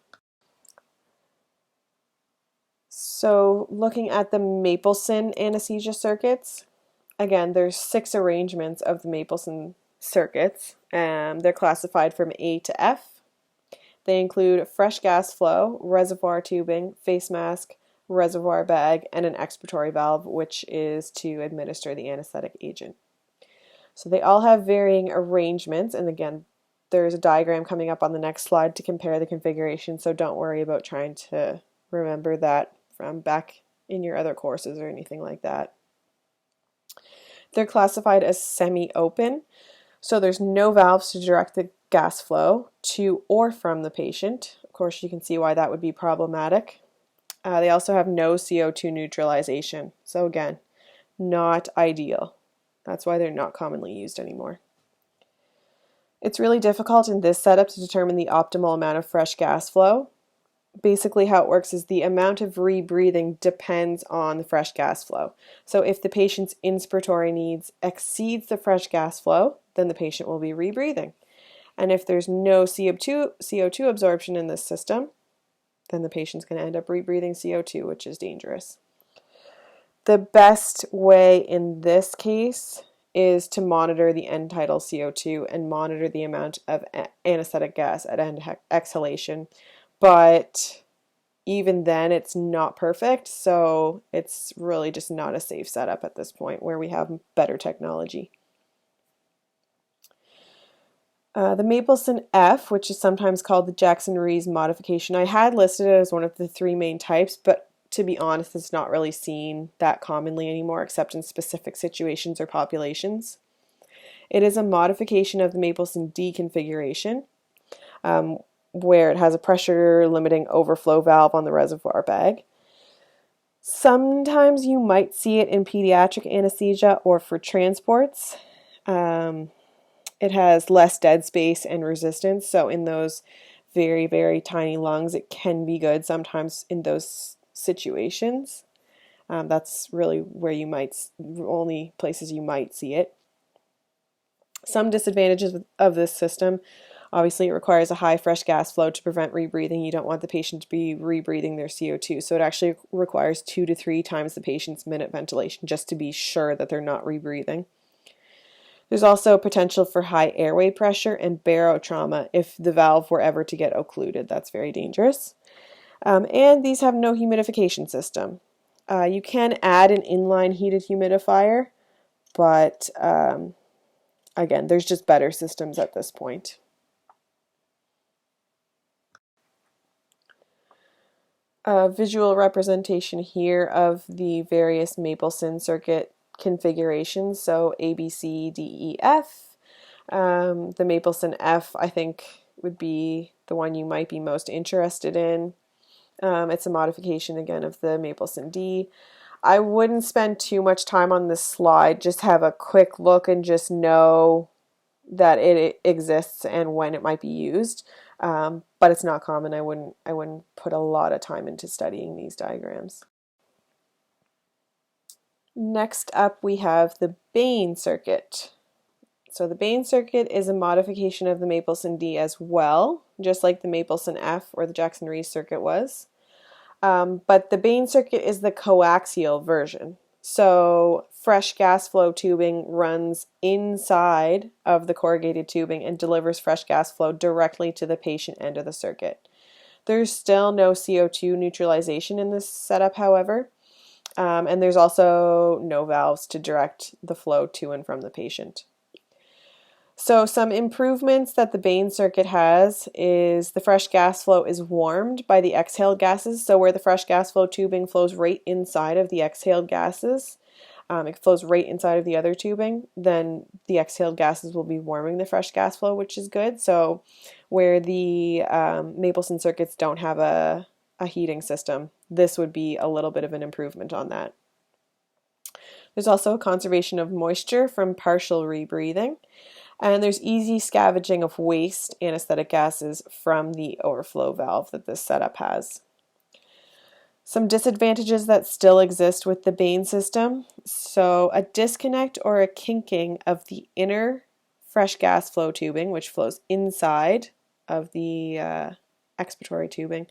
So looking at the Mapleson anesthesia circuits, again, there's 6 arrangements of the Mapleson circuits. They're classified from A to F. They include fresh gas flow, reservoir tubing, face mask, reservoir bag, and an expiratory valve, which is to administer the anesthetic agent. So they all have varying arrangements, and again, there's a diagram coming up on the next slide to compare the configuration, so don't worry about trying to remember that from back in your other courses or anything like that. They're classified as semi-open, so there's no valves to direct the gas flow to or from the patient. Of course, you can see why that would be problematic. They also have no CO2 neutralization, so again, not ideal. That's why they're not commonly used anymore. It's really difficult in this setup to determine the optimal amount of fresh gas flow. Basically how it works is the amount of rebreathing depends on the fresh gas flow. So if the patient's inspiratory needs exceeds the fresh gas flow, then the patient will be rebreathing. And if there's no CO2 absorption in this system, then the patient's going to end up rebreathing CO2, which is dangerous. The best way in this case is to monitor the end tidal CO2 and monitor the amount of anesthetic gas at end exhalation. But even then, it's not perfect, so it's really just not a safe setup at this point where we have better technology. The Mapleson F, which is sometimes called the Jackson-Rees modification, I had listed it as one of the 3 main types, but to be honest, it's not really seen that commonly anymore, except in specific situations or populations. It is a modification of the Mapleson D configuration, where it has a pressure limiting overflow valve on the reservoir bag. Sometimes you might see it in pediatric anesthesia or for transports. It has less dead space and resistance, so in those very, very tiny lungs, it can be good sometimes in those situations. That's really where you might, only places you might see it. Some disadvantages of this system Obviously, it requires a high fresh gas flow to prevent rebreathing. You don't want the patient to be rebreathing their CO2, so it actually requires 2 to 3 times the patient's minute ventilation just to be sure that they're not rebreathing. There's also potential for high airway pressure and barotrauma if the valve were ever to get occluded. That's very dangerous. And these have no humidification system. You can add an inline heated humidifier, but again, there's just better systems at this point. Visual representation here of the various Mapleson circuit configurations. So A, B, C, D, E, F. The Mapleson F, I think, would be the one you might be most interested in. It's a modification again of the Mapleson D. I wouldn't spend too much time on this slide, just have a quick look and just know that it exists and when it might be used. But it's not common. I wouldn't put a lot of time into studying these diagrams. Next up we have the Bain circuit. So the Bain circuit is a modification of the Mapleson D as well, just like the Mapleson F or the Jackson-Rees circuit was. But the Bain circuit is the coaxial version. So fresh gas flow tubing runs inside of the corrugated tubing and delivers fresh gas flow directly to the patient end of the circuit. There's still no CO2 neutralization in this setup, however, and there's also no valves to direct the flow to and from the patient. So some improvements that the Bain circuit has is the fresh gas flow is warmed by the exhaled gases. So where the fresh gas flow tubing flows right inside of the exhaled gases, it flows right inside of the other tubing, then the exhaled gases will be warming the fresh gas flow, which is good. So where the Mapleson circuits don't have a heating system, this would be a little bit of an improvement on that. There's also a conservation of moisture from partial rebreathing. And there's easy scavenging of waste anesthetic gases from the overflow valve that this setup has. Some disadvantages that still exist with the Bain system. So a disconnect or a kinking of the inner fresh gas flow tubing, which flows inside of the expiratory tubing.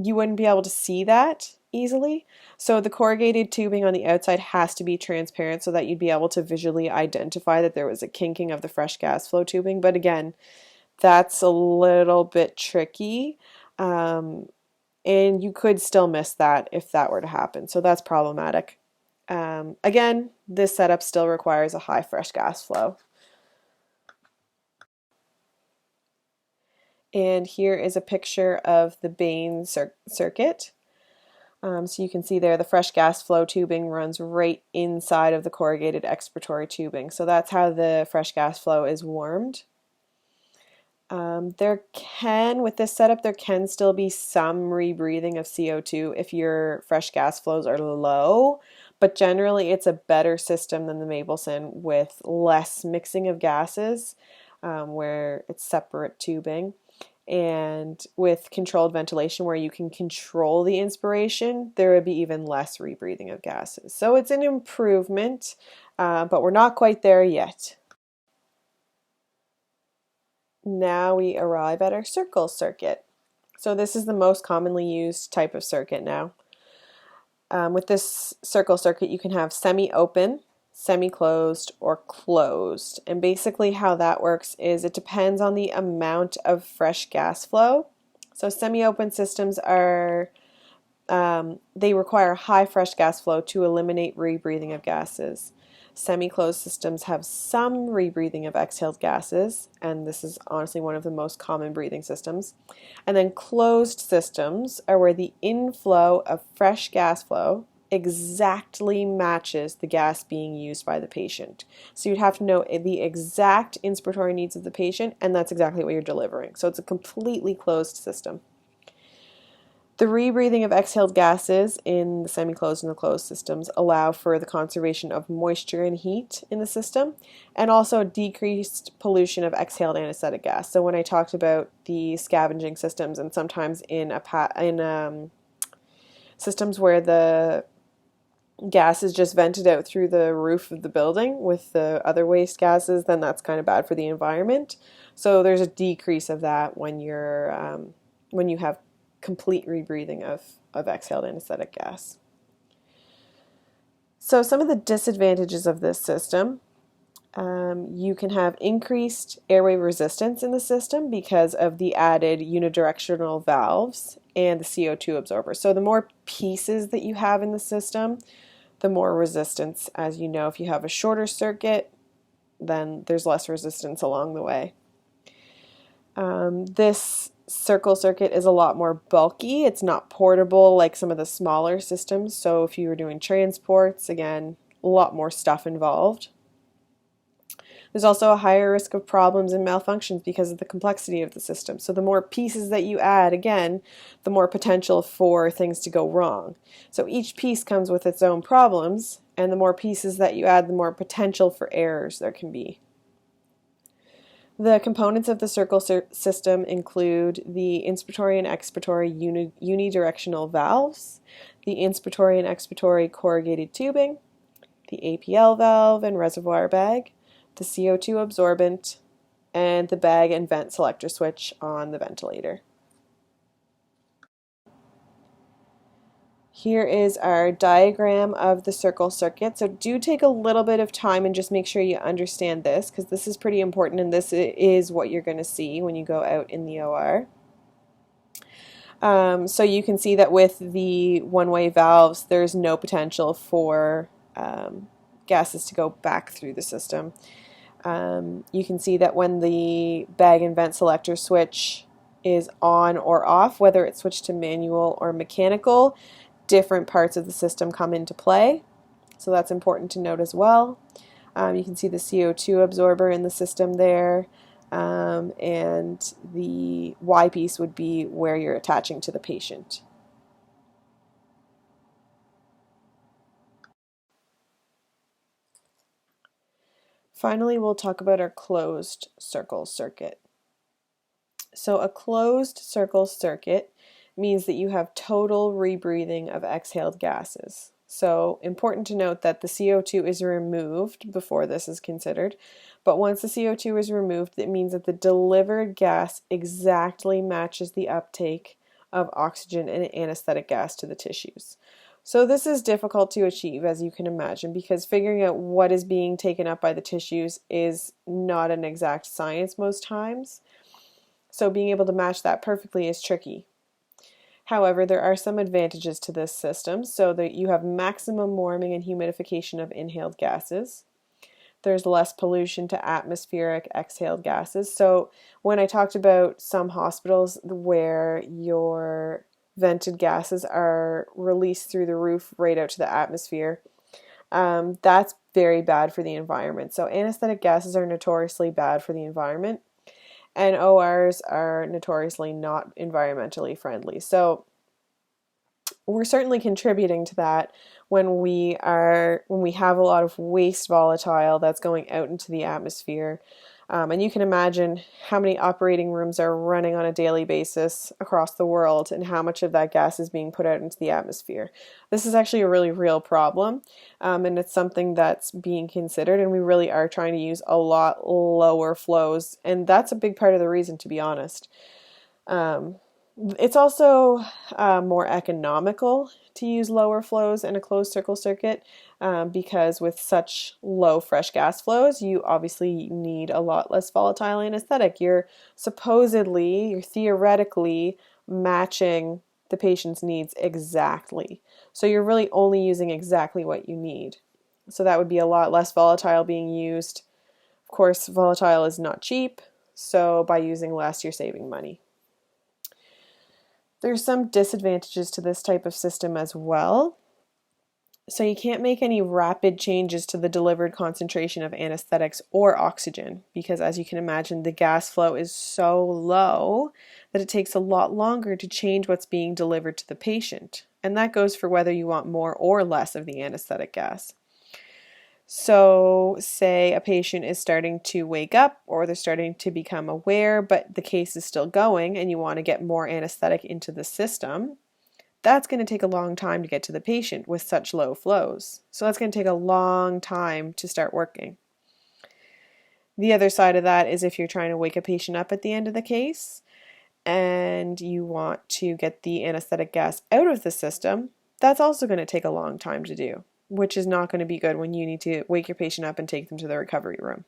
You wouldn't be able to see that easily. So the corrugated tubing on the outside has to be transparent so that you'd be able to visually identify that there was a kinking of the fresh gas flow tubing. But again, that's a little bit tricky. And you could still miss that if that were to happen. So that's problematic. Again, this setup still requires a high fresh gas flow. And here is a picture of the Bain circuit. So you can see there the fresh gas flow tubing runs right inside of the corrugated expiratory tubing. So that's how the fresh gas flow is warmed. With this setup, there can still be some rebreathing of CO2 if your fresh gas flows are low, but generally it's a better system than the Mapleson with less mixing of gases, where it's separate tubing. And with controlled ventilation where you can control the inspiration, there would be even less rebreathing of gases. So it's an improvement, but we're not quite there yet. Now we arrive at our circle circuit. So this is the most commonly used type of circuit now. With this circle circuit, you can have semi-open, semi-closed, or closed. And basically how that works is it depends on the amount of fresh gas flow. So semi-open systems are, they require high fresh gas flow to eliminate rebreathing of gases. Semi-closed systems have some rebreathing of exhaled gases, and this is honestly one of the most common breathing systems. And then closed systems are where the inflow of fresh gas flow exactly matches the gas being used by the patient. So you'd have to know the exact inspiratory needs of the patient, and that's exactly what you're delivering. So it's a completely closed system. The rebreathing of exhaled gases in the semi-closed and the closed systems allow for the conservation of moisture and heat in the system, and also decreased pollution of exhaled anesthetic gas. So when I talked about the scavenging systems, and sometimes in systems where the gas is just vented out through the roof of the building with the other waste gases, then that's kind of bad for the environment. So there's a decrease of that when you have complete rebreathing of exhaled anesthetic gas. So some of the disadvantages of this system, you can have increased airway resistance in the system because of the added unidirectional valves and the CO2 absorber. So the more pieces that you have in the system, the more resistance. As you know, if you have a shorter circuit, then there's less resistance along the way. This circle circuit is a lot more bulky. It's not portable like some of the smaller systems. So if you were doing transports, again, a lot more stuff involved. There's also a higher risk of problems and malfunctions because of the complexity of the system. So the more pieces that you add, again, the more potential for things to go wrong. So each piece comes with its own problems, and the more pieces that you add, the more potential for errors there can be. The components of the circle system include the inspiratory and expiratory unidirectional valves, the inspiratory and expiratory corrugated tubing, the APL valve and reservoir bag, the CO2 absorbent, and the bag and vent selector switch on the ventilator. Here is our diagram of the circle circuit. So do take a little bit of time and just make sure you understand this, because this is pretty important and this is what you're going to see when you go out in the OR. So you can see that with the one-way valves, there's no potential for gases to go back through the system. You can see that when the bag and vent selector switch is on or off, whether it's switched to manual or mechanical, different parts of the system come into play. So that's important to note as well. You can see the CO2 absorber in the system there, and the Y piece would be where you're attaching to the patient. Finally, we'll talk about our closed circle circuit. So a closed circle circuit means that you have total rebreathing of exhaled gases. So important to note that the CO2 is removed before this is considered, but once the CO2 is removed, it means that the delivered gas exactly matches the uptake of oxygen and anesthetic gas to the tissues. So this is difficult to achieve, as you can imagine, because figuring out what is being taken up by the tissues is not an exact science most times. So being able to match that perfectly is tricky. However, there are some advantages to this system, so that you have maximum warming and humidification of inhaled gases. There's less pollution to atmospheric exhaled gases. So when I talked about some hospitals where your vented gases are released through the roof right out to the atmosphere, that's very bad for the environment. So anesthetic gases are notoriously bad for the environment, and ORs are notoriously not environmentally friendly. So we're certainly contributing to that when we have a lot of waste volatile that's going out into the atmosphere. And you can imagine how many operating rooms are running on a daily basis across the world and how much of that gas is being put out into the atmosphere. This is actually a really real problem, and it's something that's being considered, and we really are trying to use a lot lower flows, and that's a big part of the reason, to be honest. It's also more economical to use lower flows in a closed circle circuit because with such low fresh gas flows, you obviously need a lot less volatile anesthetic. You're theoretically matching the patient's needs exactly. So you're really only using exactly what you need. So that would be a lot less volatile being used. Of course, volatile is not cheap, so by using less, you're saving money. There's some disadvantages to this type of system as well. So you can't make any rapid changes to the delivered concentration of anesthetics or oxygen because, as you can imagine, the gas flow is so low that it takes a lot longer to change what's being delivered to the patient. And that goes for whether you want more or less of the anesthetic gas. So say a patient is starting to wake up or they're starting to become aware, but the case is still going and you want to get more anesthetic into the system, that's going to take a long time to get to the patient with such low flows. So that's going to take a long time to start working. The other side of that is if you're trying to wake a patient up at the end of the case and you want to get the anesthetic gas out of the system, that's also going to take a long time to do, which is not going to be good when you need to wake your patient up and take them to the recovery room.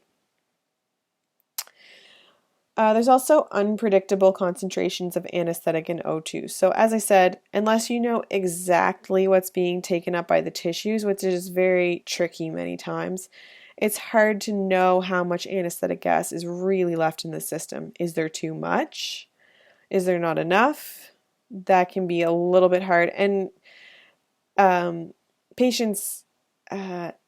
There's also unpredictable concentrations of anesthetic in O2. So as I said, unless you know exactly what's being taken up by the tissues, which is very tricky many times, it's hard to know how much anesthetic gas is really left in the system. Is there too much? Is there not enough? That can be a little bit hard. And patients'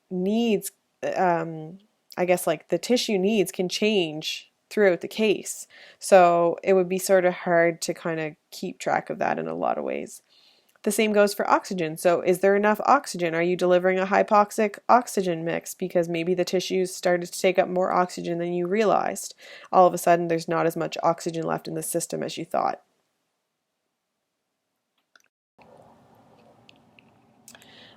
needs, I guess like the tissue needs can change throughout the case. So it would be sort of hard to kind of keep track of that in a lot of ways. The same goes for oxygen. So is there enough oxygen? Are you delivering a hypoxic oxygen mix because maybe the tissues started to take up more oxygen than you realized? All of a sudden there's not as much oxygen left in the system as you thought.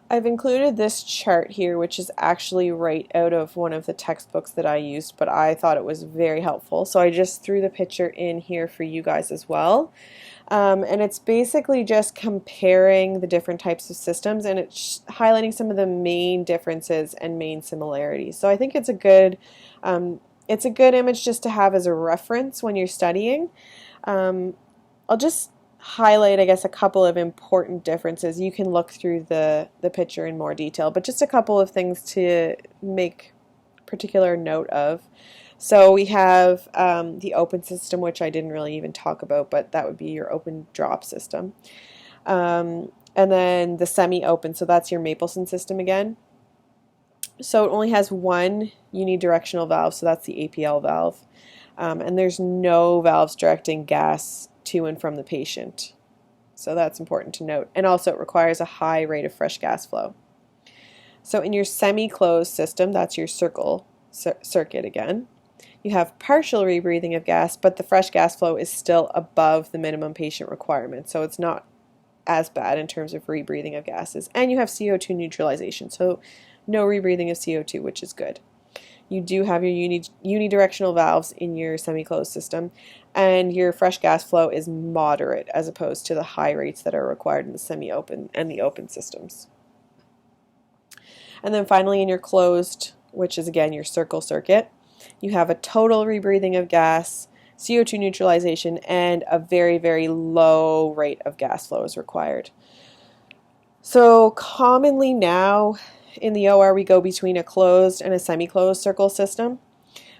I've included this chart here, which is actually right out of one of the textbooks that I used, but I thought it was very helpful. So I just threw the picture in here for you guys as well. And it's basically just comparing the different types of systems, and it's highlighting some of the main differences and main similarities. So I think it's a good image just to have as a reference when you're studying. I'll just highlight, I guess, a couple of important differences. You can look through the picture in more detail, but just a couple of things to make particular note of. So we have the open system, which I didn't really even talk about, but that would be your open drop system. And then the semi-open, so that's your Mapleson system again. So it only has one unidirectional valve, so that's the APL valve. And there's no valves directing gas to and from the patient. So that's important to note. And also it requires a high rate of fresh gas flow. So in your semi-closed system, that's your circuit again, you have partial rebreathing of gas, but the fresh gas flow is still above the minimum patient requirement. So it's not as bad in terms of rebreathing of gases. And you have CO2 neutralization, so no rebreathing of CO2, which is good. You do have your unidirectional valves in your semi-closed system, and your fresh gas flow is moderate as opposed to the high rates that are required in the semi-open and the open systems. And then finally in your closed, which is again your circuit, you have a total rebreathing of gas, CO2 neutralization, and a very, very low rate of gas flow is required. So commonly now in the OR we go between a closed and a semi-closed circle system.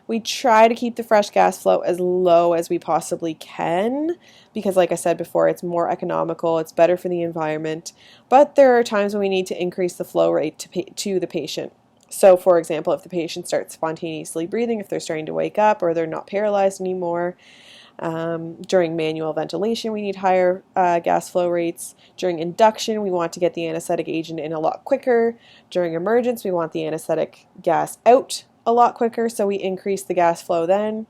We try to keep the fresh gas flow as low as we possibly can because, like I said before, it's more economical, it's better for the environment, but there are times when we need to increase the flow rate to the patient. So, for example, if the patient starts spontaneously breathing, if they're starting to wake up or they're not paralyzed anymore, during manual ventilation, we need higher gas flow rates. During induction, we want to get the anesthetic agent in a lot quicker. During emergence, we want the anesthetic gas out a lot quicker, so we increase the gas flow then.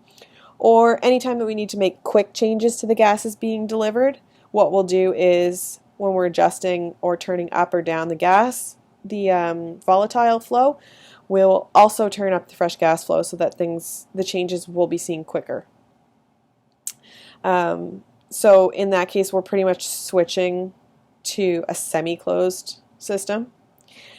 Or anytime that we need to make quick changes to the gases being delivered, what we'll do is when we're adjusting or turning up or down the volatile flow, we'll also turn up the fresh gas flow so that the changes will be seen quicker. So in that case, we're pretty much switching to a semi-closed system.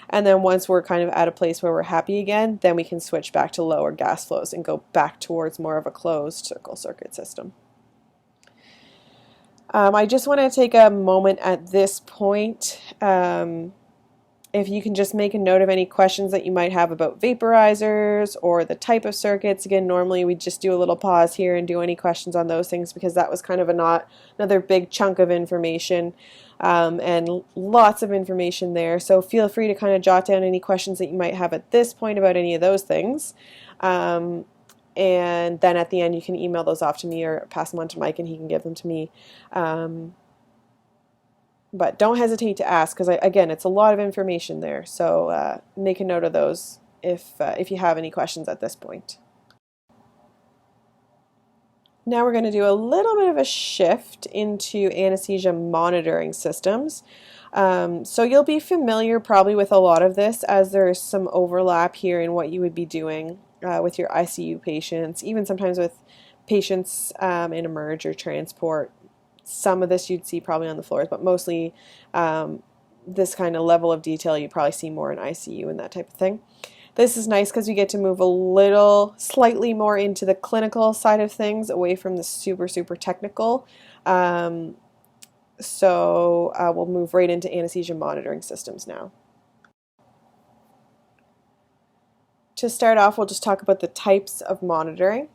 And then once we're kind of at a place where we're happy again, then we can switch back to lower gas flows and go back towards more of a closed circuit system. I just want to take a moment at this point. If you can just make a note of any questions that you might have about vaporizers or the type of circuits. Again, normally we just do a little pause here and do any questions on those things because that was kind of another big chunk of information and lots of information there. So feel free to kind of jot down any questions that you might have at this point about any of those things. And then at the end you can email those off to me or pass them on to Mike and he can give them to me. But don't hesitate to ask because, again, it's a lot of information there. So make a note of those if you have any questions at this point. Now we're going to do a little bit of a shift into anesthesia monitoring systems. So you'll be familiar probably with a lot of this, as there's some overlap here in what you would be doing with your ICU patients, even sometimes with patients in emerge or transport. Some of this you'd see probably on the floors, but mostly this kind of level of detail you probably see more in ICU and that type of thing. This is nice because we get to move a little, slightly more into the clinical side of things, away from the super technical. So we'll move right into anesthesia monitoring systems now. To start off, we'll just talk about the types of monitoring.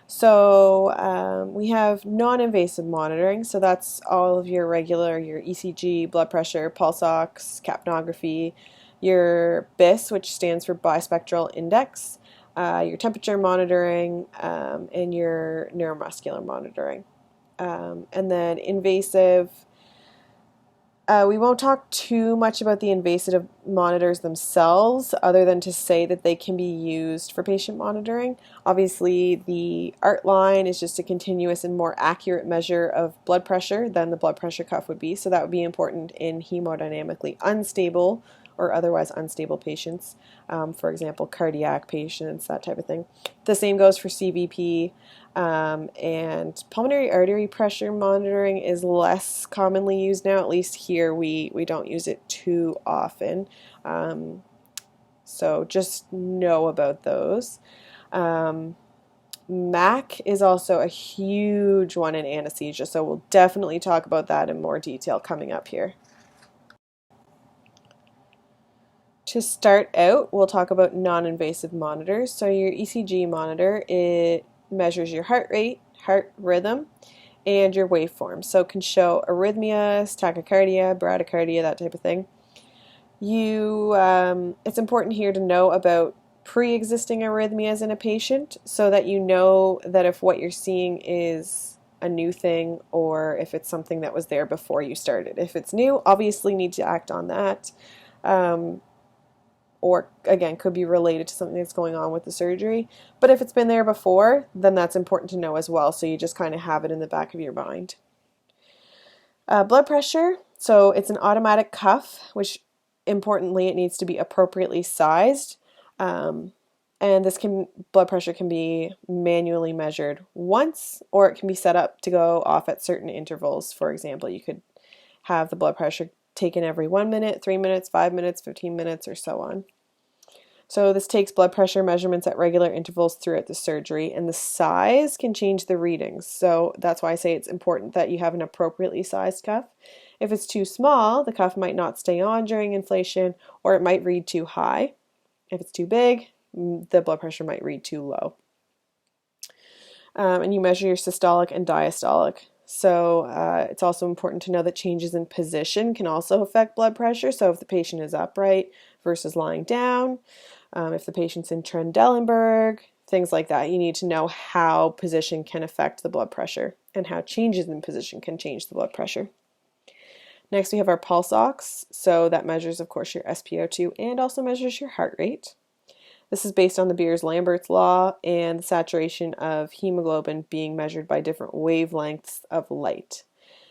So we have non-invasive monitoring, so that's all of your regular, your ECG, blood pressure, pulse ox, capnography, your BIS, which stands for bispectral index, your temperature monitoring, and your neuromuscular monitoring. And then invasive, we won't talk too much about the invasive monitors themselves, other than to say that they can be used for patient monitoring. Obviously, the ART line is just a continuous and more accurate measure of blood pressure than the blood pressure cuff would be, so that would be important in hemodynamically unstable or otherwise unstable patients, for example, cardiac patients, that type of thing. The same goes for CVP, and pulmonary artery pressure monitoring is less commonly used now. At least here we don't use it too often. So just know about those. MAC is also a huge one in anesthesia, so we'll definitely talk about that in more detail coming up here. To start out, we'll talk about non-invasive monitors. So your ECG monitor, it measures your heart rate, heart rhythm, and your waveform. So it can show arrhythmias, tachycardia, bradycardia, that type of thing. It's important here to know about pre-existing arrhythmias in a patient, so that you know that if what you're seeing is a new thing or if it's something that was there before you started. If it's new, obviously need to act on that. Or again, could be related to something that's going on with the surgery. But if it's been there before, then that's important to know as well, so you just kind of have it in the back of your mind. Blood pressure, so it's an automatic cuff, which importantly, it needs to be appropriately sized. And blood pressure can be manually measured once, or it can be set up to go off at certain intervals. For example, you could have the blood pressure taken every 1 minute, 3 minutes, 5 minutes, 15 minutes, or so on. So this takes blood pressure measurements at regular intervals throughout the surgery, and the size can change the readings. So that's why I say it's important that you have an appropriately sized cuff. If it's too small, the cuff might not stay on during inflation, or it might read too high. If it's too big, the blood pressure might read too low. And you measure your systolic and diastolic. So it's also important to know that changes in position can also affect blood pressure. So if the patient is upright versus lying down, if the patient's in Trendelenburg, things like that, you need to know how position can affect the blood pressure and how changes in position can change the blood pressure. Next, we have our pulse ox. So that measures, of course, your SpO2 and also measures your heart rate. This is based on the Beers-Lambert's law and the saturation of hemoglobin being measured by different wavelengths of light.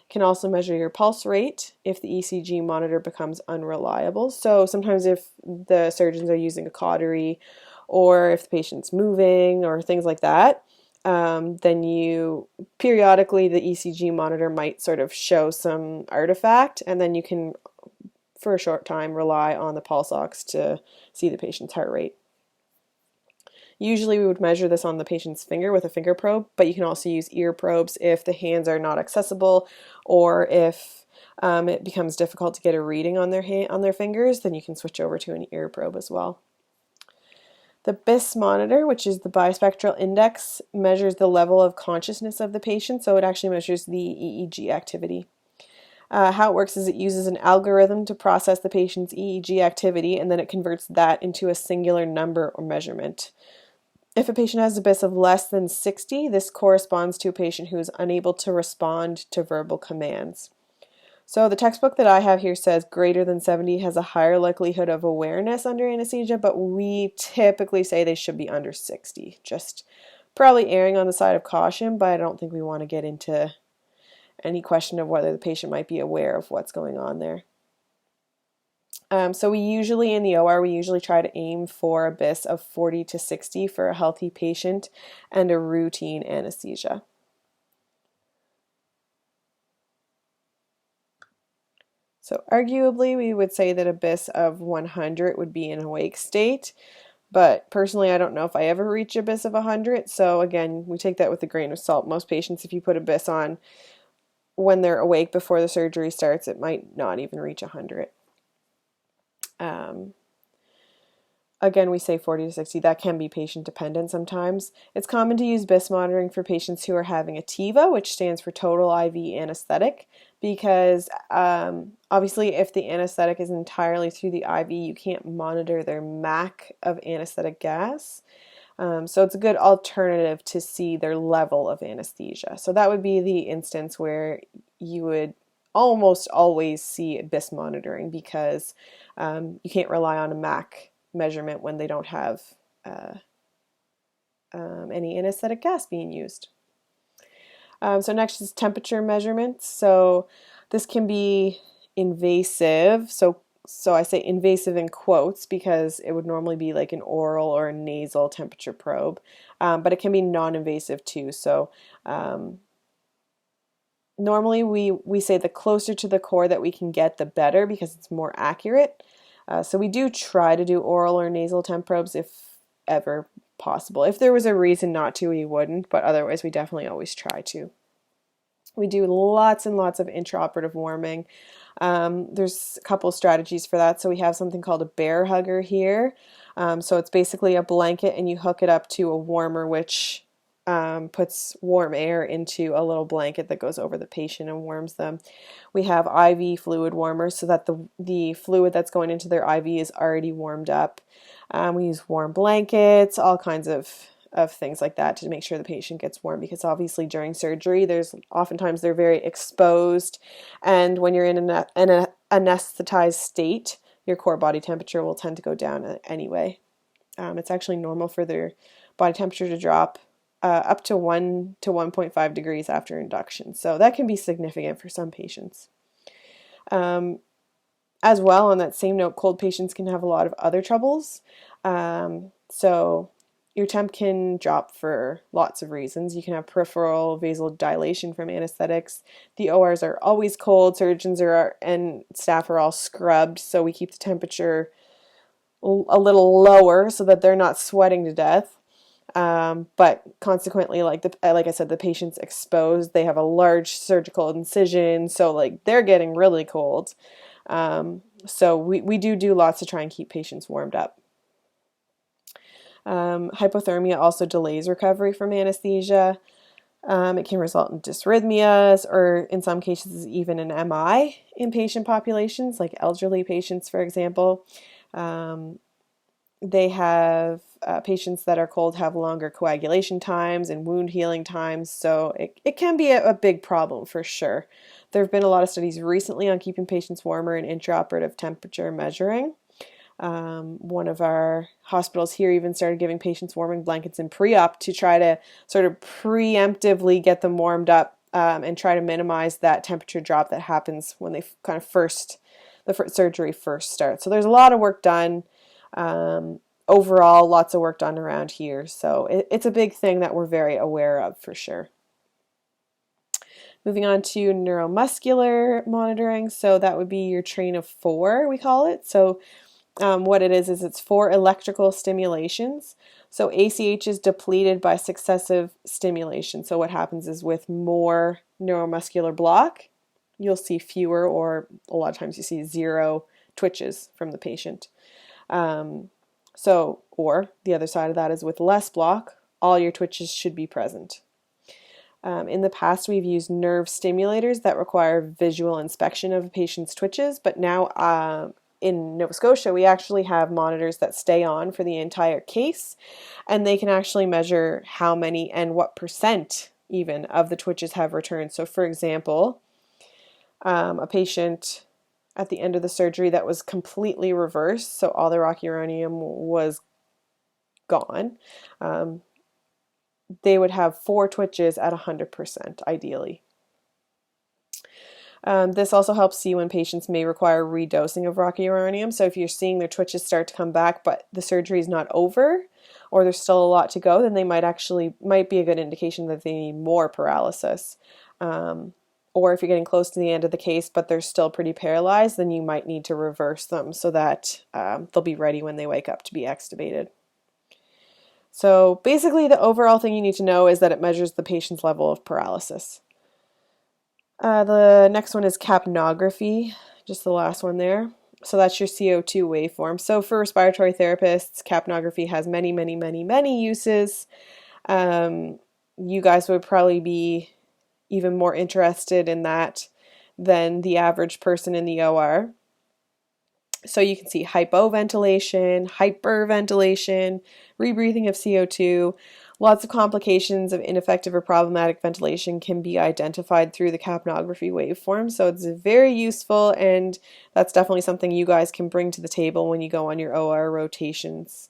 Can also measure your pulse rate if the ECG monitor becomes unreliable. So sometimes if the surgeons are using a cautery, or if the patient's moving or things like that, then periodically the ECG monitor might sort of show some artifact, and then you can, for a short time, rely on the pulse ox to see the patient's heart rate. Usually we would measure this on the patient's finger with a finger probe, but you can also use ear probes if the hands are not accessible, or if it becomes difficult to get a reading on their fingers, then you can switch over to an ear probe as well. The BIS monitor, which is the bispectral index, measures the level of consciousness of the patient, so it actually measures the EEG activity. How it works is it uses an algorithm to process the patient's EEG activity, and then it converts that into a singular number or measurement. If a patient has a BIS of less than 60, this corresponds to a patient who is unable to respond to verbal commands. So the textbook that I have here says greater than 70 has a higher likelihood of awareness under anesthesia, but we typically say they should be under 60, just probably erring on the side of caution, but I don't think we want to get into any question of whether the patient might be aware of what's going on there. So we usually, in the OR, we usually try to aim for a BIS of 40 to 60 for a healthy patient and a routine anesthesia. So arguably, we would say that a BIS of 100 would be an awake state, but personally, I don't know if I ever reach a BIS of 100, so again, we take that with a grain of salt. Most patients, if you put a BIS on when they're awake before the surgery starts, it might not even reach 100. Again, we say 40 to 60. That can be patient dependent sometimes. It's common to use BIS monitoring for patients who are having a TIVA, which stands for total IV anesthetic, because obviously if the anesthetic is entirely through the IV, you can't monitor their MAC of anesthetic gas. So it's a good alternative to see their level of anesthesia. So that would be the instance where you would almost always see BIS monitoring, because you can't rely on a MAC measurement when they don't have any anesthetic gas being used. So next is temperature measurements. So this can be invasive. So I say invasive in quotes because it would normally be like an oral or a nasal temperature probe, but it can be non-invasive too. So normally we say the closer to the core that we can get, the better, because it's more accurate. So we do try to do oral or nasal temp probes if ever possible. If there was a reason not to, we wouldn't, but otherwise we definitely always try to. We do lots and lots of intraoperative warming. There's a couple strategies for that. So we have something called a bear hugger here. So it's basically a blanket and you hook it up to a warmer, which puts warm air into a little blanket that goes over the patient and warms them. We have IV fluid warmers so that the fluid that's going into their IV is already warmed up. We use warm blankets, all kinds of things like that to make sure the patient gets warm, because obviously during surgery oftentimes they're very exposed, and when you're in an anesthetized state, your core body temperature will tend to go down anyway. It's actually normal for their body temperature to drop up to 1 to 1.5 degrees after induction. So that can be significant for some patients. As well, on that same note, cold patients can have a lot of other troubles. So your temp can drop for lots of reasons. You can have peripheral vasodilation from anesthetics. The ORs are always cold. Surgeons and staff are all scrubbed, so we keep the temperature a little lower so that they're not sweating to death. But consequently, like I said, the patient's exposed. They have a large surgical incision, so like they're getting really cold. So we do lots to try and keep patients warmed up. Hypothermia also delays recovery from anesthesia. It can result in dysrhythmias, or in some cases even an MI in patient populations, like elderly patients, for example. They have patients that are cold have longer coagulation times and wound healing times, so it can be a big problem for sure. There have been a lot of studies recently on keeping patients warmer and intraoperative temperature measuring. One of our hospitals here even started giving patients warming blankets in pre-op to try to sort of preemptively get them warmed up and try to minimize that temperature drop that happens when they kind of the surgery first starts. So there's a lot of work done. Overall, lots of work done around here. So it's a big thing that we're very aware of for sure. Moving on to neuromuscular monitoring. So that would be your train of 4, we call it. So what it is it's 4 electrical stimulations. So ACH is depleted by successive stimulation. So what happens is with more neuromuscular block, you'll see fewer, or a lot of times you see 0 twitches from the patient. Or the other side of that is with less block, all your twitches should be present. In the past, we've used nerve stimulators that require visual inspection of a patient's twitches, but now in Nova Scotia, we actually have monitors that stay on for the entire case, and they can actually measure how many and what percent even of the twitches have returned. So for example, a patient at the end of the surgery that was completely reversed, so all the rocuronium was gone. they would have 4 twitches at 100% ideally. This also helps see when patients may require redosing of rocuronium. So if you're seeing their twitches start to come back, but the surgery is not over, or there's still a lot to go, then they might be a good indication that they need more paralysis. Or if you're getting close to the end of the case, but they're still pretty paralyzed, then you might need to reverse them so that they'll be ready when they wake up to be extubated. So basically, the overall thing you need to know is that it measures the patient's level of paralysis. The next one is capnography, just the last one there. So that's your CO2 waveform. So for respiratory therapists, capnography has many, many, many, many uses. You guys would probably be even more interested in that than the average person in the OR. So you can see hypoventilation, hyperventilation, rebreathing of CO2. Lots of complications of ineffective or problematic ventilation can be identified through the capnography waveform. So it's very useful, and that's definitely something you guys can bring to the table when you go on your OR rotations.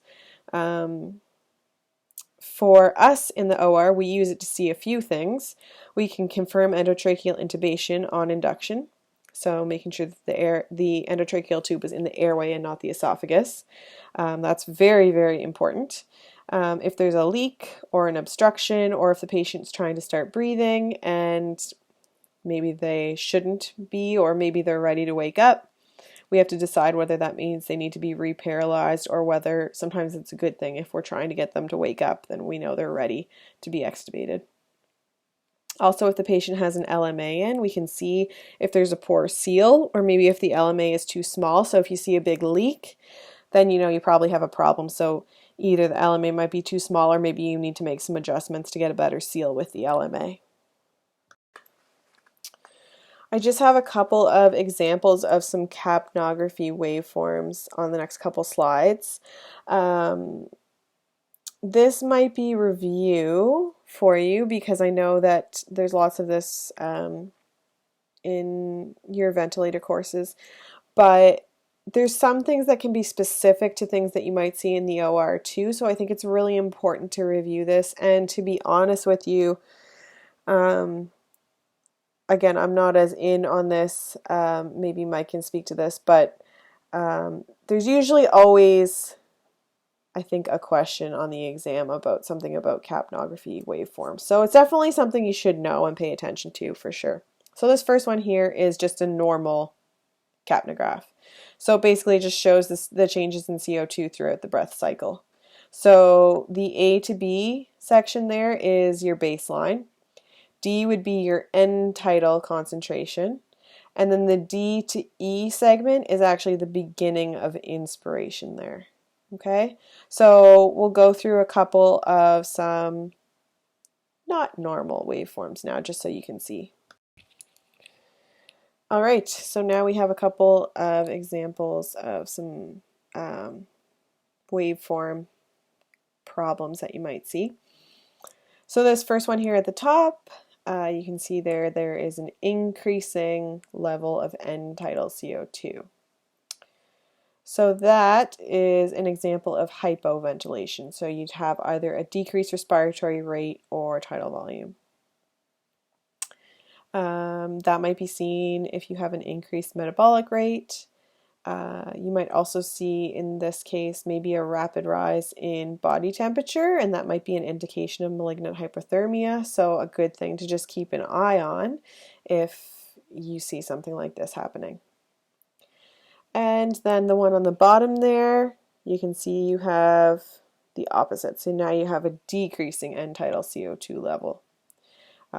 For us in the OR, we use it to see a few things. We can confirm endotracheal intubation on induction. So making sure that the endotracheal tube is in the airway and not the esophagus. That's very, very important. If there's a leak or an obstruction, or if the patient's trying to start breathing and maybe they shouldn't be, or maybe they're ready to wake up, we have to decide whether that means they need to be reparalyzed, or whether sometimes it's a good thing if we're trying to get them to wake up, then we know they're ready to be extubated. Also, if the patient has an LMA in, we can see if there's a poor seal, or maybe if the LMA is too small. So if you see a big leak, then you know you probably have a problem. So either the LMA might be too small, or maybe you need to make some adjustments to get a better seal with the LMA. I just have a couple of examples of some capnography waveforms on the next couple slides. This might be review for you because I know that there's lots of this in your ventilator courses, but there's some things that can be specific to things that you might see in the OR too, so I think it's really important to review this. And to be honest with you, again, I'm not as in on this, maybe Mike can speak to this, but there's usually always, I think, a question on the exam about something about capnography waveforms. So it's definitely something you should know and pay attention to for sure. So this first one here is just a normal capnograph. So basically it just shows the changes in CO2 throughout the breath cycle. So the A to B section there is your baseline. D would be your end tidal concentration. And then the D to E segment is actually the beginning of inspiration there. Okay, so we'll go through a couple of some not normal waveforms now, just so you can see. All right, so now we have a couple of examples of some waveform problems that you might see. So this first one here at the top, you can see there is an increasing level of end tidal CO2. So that is an example of hypoventilation. So you'd have either a decreased respiratory rate or tidal volume. That might be seen if you have an increased metabolic rate. You might also see in this case maybe a rapid rise in body temperature, and that might be an indication of malignant hypothermia. So a good thing to just keep an eye on if you see something like this happening. And then the one on the bottom there, you can see you have the opposite. So now you have a decreasing end tidal CO2 level.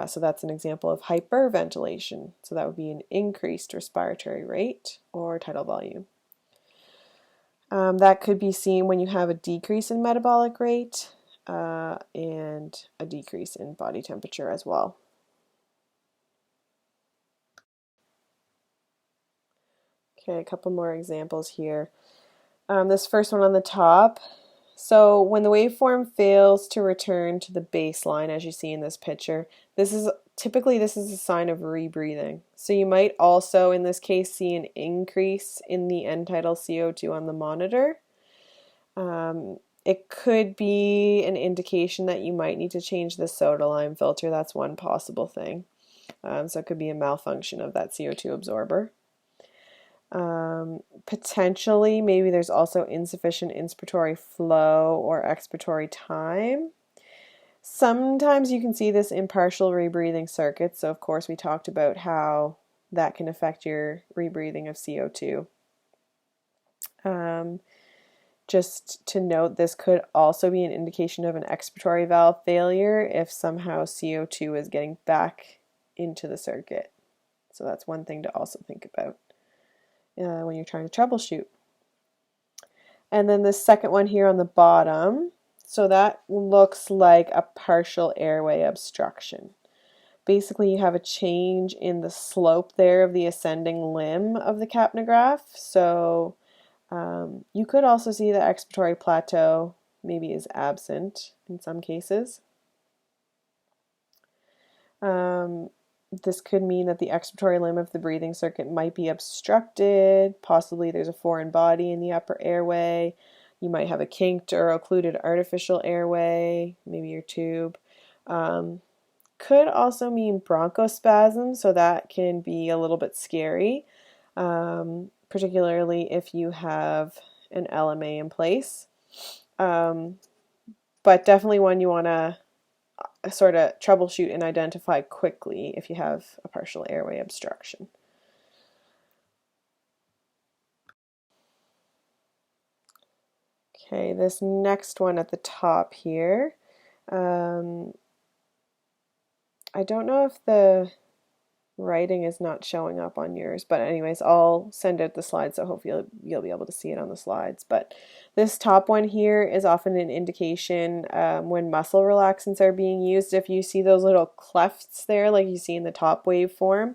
So that's an example of hyperventilation. So that would be an increased respiratory rate or tidal volume. That could be seen when you have a decrease in metabolic rate and a decrease in body temperature as well. Okay, a couple more examples here. This first one on the top. So when the waveform fails to return to the baseline, as you see in this picture, this is a sign of rebreathing. So you might also, in this case, see an increase in the end tidal CO2 on the monitor. It could be an indication that you might need to change the soda lime filter. That's one possible thing. So it could be a malfunction of that CO2 absorber. Potentially, maybe there's also insufficient inspiratory flow or expiratory time. Sometimes you can see this in partial rebreathing circuits. So of course we talked about how that can affect your rebreathing of CO2. Just to note, this could also be an indication of an expiratory valve failure if somehow CO2 is getting back into the circuit. So that's one thing to also think about when you're trying to troubleshoot. And then the second one here on the bottom, so that looks like a partial airway obstruction. Basically, you have a change in the slope there of the ascending limb of the capnograph. So you could also see the expiratory plateau maybe is absent in some cases. This could mean that the expiratory limb of the breathing circuit might be obstructed. Possibly there's a foreign body in the upper airway. You might have a kinked or occluded artificial airway, maybe your tube. Could also mean bronchospasm, so that can be a little bit scary, particularly if you have an LMA in place. But definitely one you want to sort of troubleshoot and identify quickly if you have a partial airway obstruction. Okay, this next one at the top here, I don't know if the writing is not showing up on yours, but anyways, I'll send out the slides, so hopefully you'll be able to see it on the slides. But this top one here is often an indication when muscle relaxants are being used. If you see those little clefts there, like you see in the top waveform,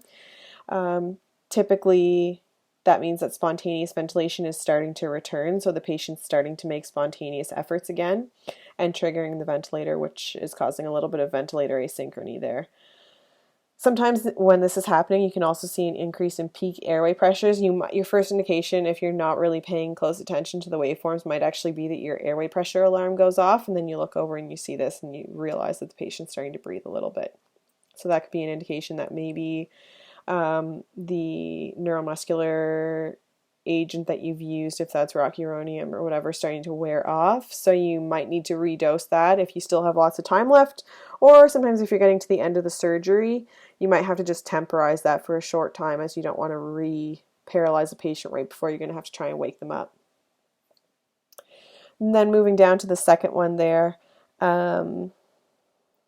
typically that means that spontaneous ventilation is starting to return, so the patient's starting to make spontaneous efforts again and triggering the ventilator, which is causing a little bit of ventilator asynchrony there. Sometimes when this is happening, you can also see an increase in peak airway pressures. Your first indication, if you're not really paying close attention to the waveforms, might actually be that your airway pressure alarm goes off, and then you look over and you see this and you realize that the patient's starting to breathe a little bit. So that could be an indication that maybe the neuromuscular agent that you've used, if that's rocuronium or whatever, starting to wear off. So you might need to redose that if you still have lots of time left, or sometimes if you're getting to the end of the surgery, you might have to just temporize that for a short time, as you don't want to re-paralyze the patient right before you're going to have to try and wake them up. And then moving down to the second one there,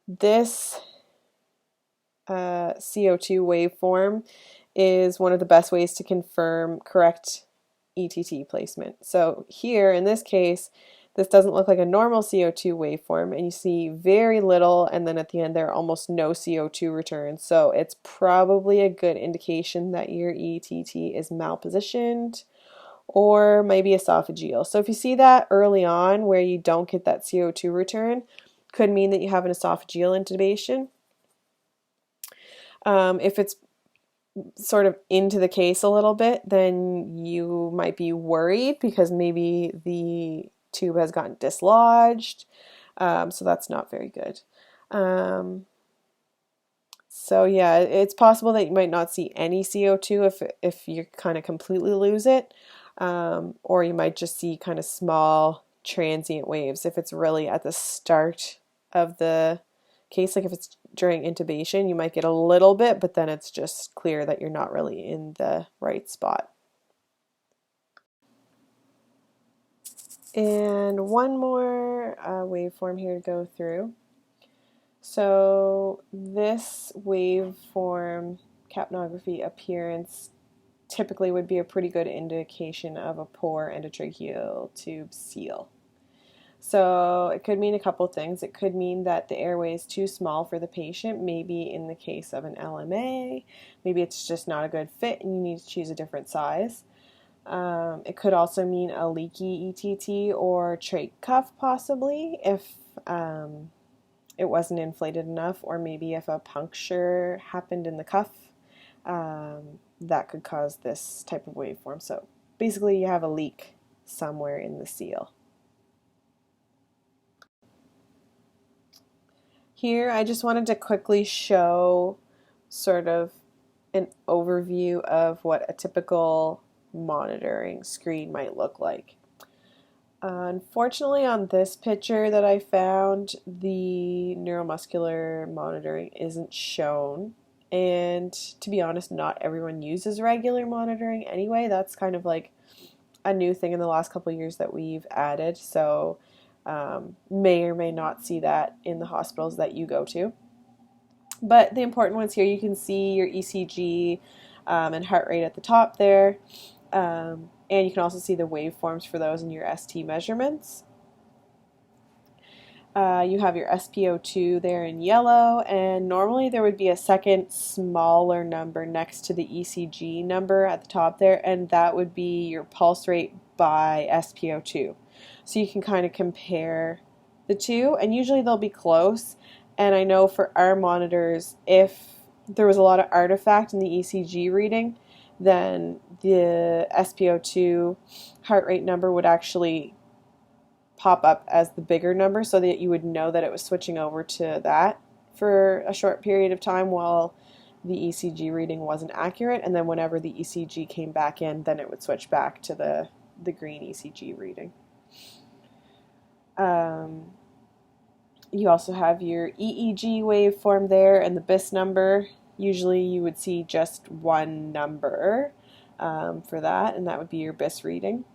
this CO2 waveform is one of the best ways to confirm correct ETT placement. So here in this case, this doesn't look like a normal CO2 waveform, and you see very little, and then at the end there are almost no CO2 returns. So it's probably a good indication that your ETT is malpositioned or maybe esophageal. So if you see that early on where you don't get that CO2 return, could mean that you have an esophageal intubation. If it's sort of into the case a little bit, then you might be worried because maybe the tube has gotten dislodged. So that's not very good. So yeah, it's possible that you might not see any CO2 if you kind of completely lose it, or you might just see kind of small transient waves if it's really at the start of the case. Like if it's during intubation, you might get a little bit, but then it's just clear that you're not really in the right spot. And one more waveform here to go through. So this waveform capnography appearance typically would be a pretty good indication of a poor endotracheal tube seal. So it could mean a couple things. It could mean that the airway is too small for the patient, maybe in the case of an LMA. Maybe it's just not a good fit and you need to choose a different size. It could also mean a leaky ETT or trach cuff, possibly, if it wasn't inflated enough, or maybe if a puncture happened in the cuff, that could cause this type of waveform. So basically you have a leak somewhere in the seal. Here I just wanted to quickly show sort of an overview of what a typical monitoring screen might look like. Unfortunately, on this picture that I found, the neuromuscular monitoring isn't shown. And to be honest, not everyone uses regular monitoring anyway. That's kind of like a new thing in the last couple of years that we've added. So may or may not see that in the hospitals that you go to. But the important ones here, you can see your ECG and heart rate at the top there. And you can also see the waveforms for those in your ST measurements. You have your SpO2 there in yellow, and normally there would be a second smaller number next to the ECG number at the top there, and that would be your pulse rate by SpO2. So you can kind of compare the two, and usually they'll be close. And I know for our monitors, if there was a lot of artifact in the ECG reading, then the SpO2 heart rate number would actually pop up as the bigger number so that you would know that it was switching over to that for a short period of time while the ECG reading wasn't accurate, and then whenever the ECG came back in, then it would switch back to the green ECG reading. You also have your EEG waveform there and the BIS number. Usually you would see just one number for that, and that would be your BIS reading.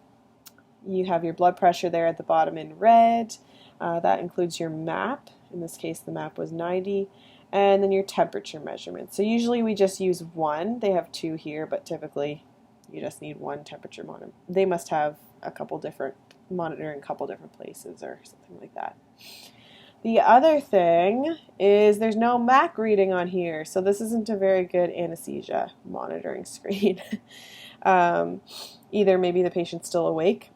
You have your blood pressure there at the bottom in red. That includes your MAP. In this case, the MAP was 90. And then your temperature measurement. So usually we just use one. They have two here, but typically you just need one temperature monitor. They must have a couple different monitor in a couple different places or something like that. The other thing is there's no MAC reading on here, so this isn't a very good anesthesia monitoring screen. Either maybe the patient's still awake,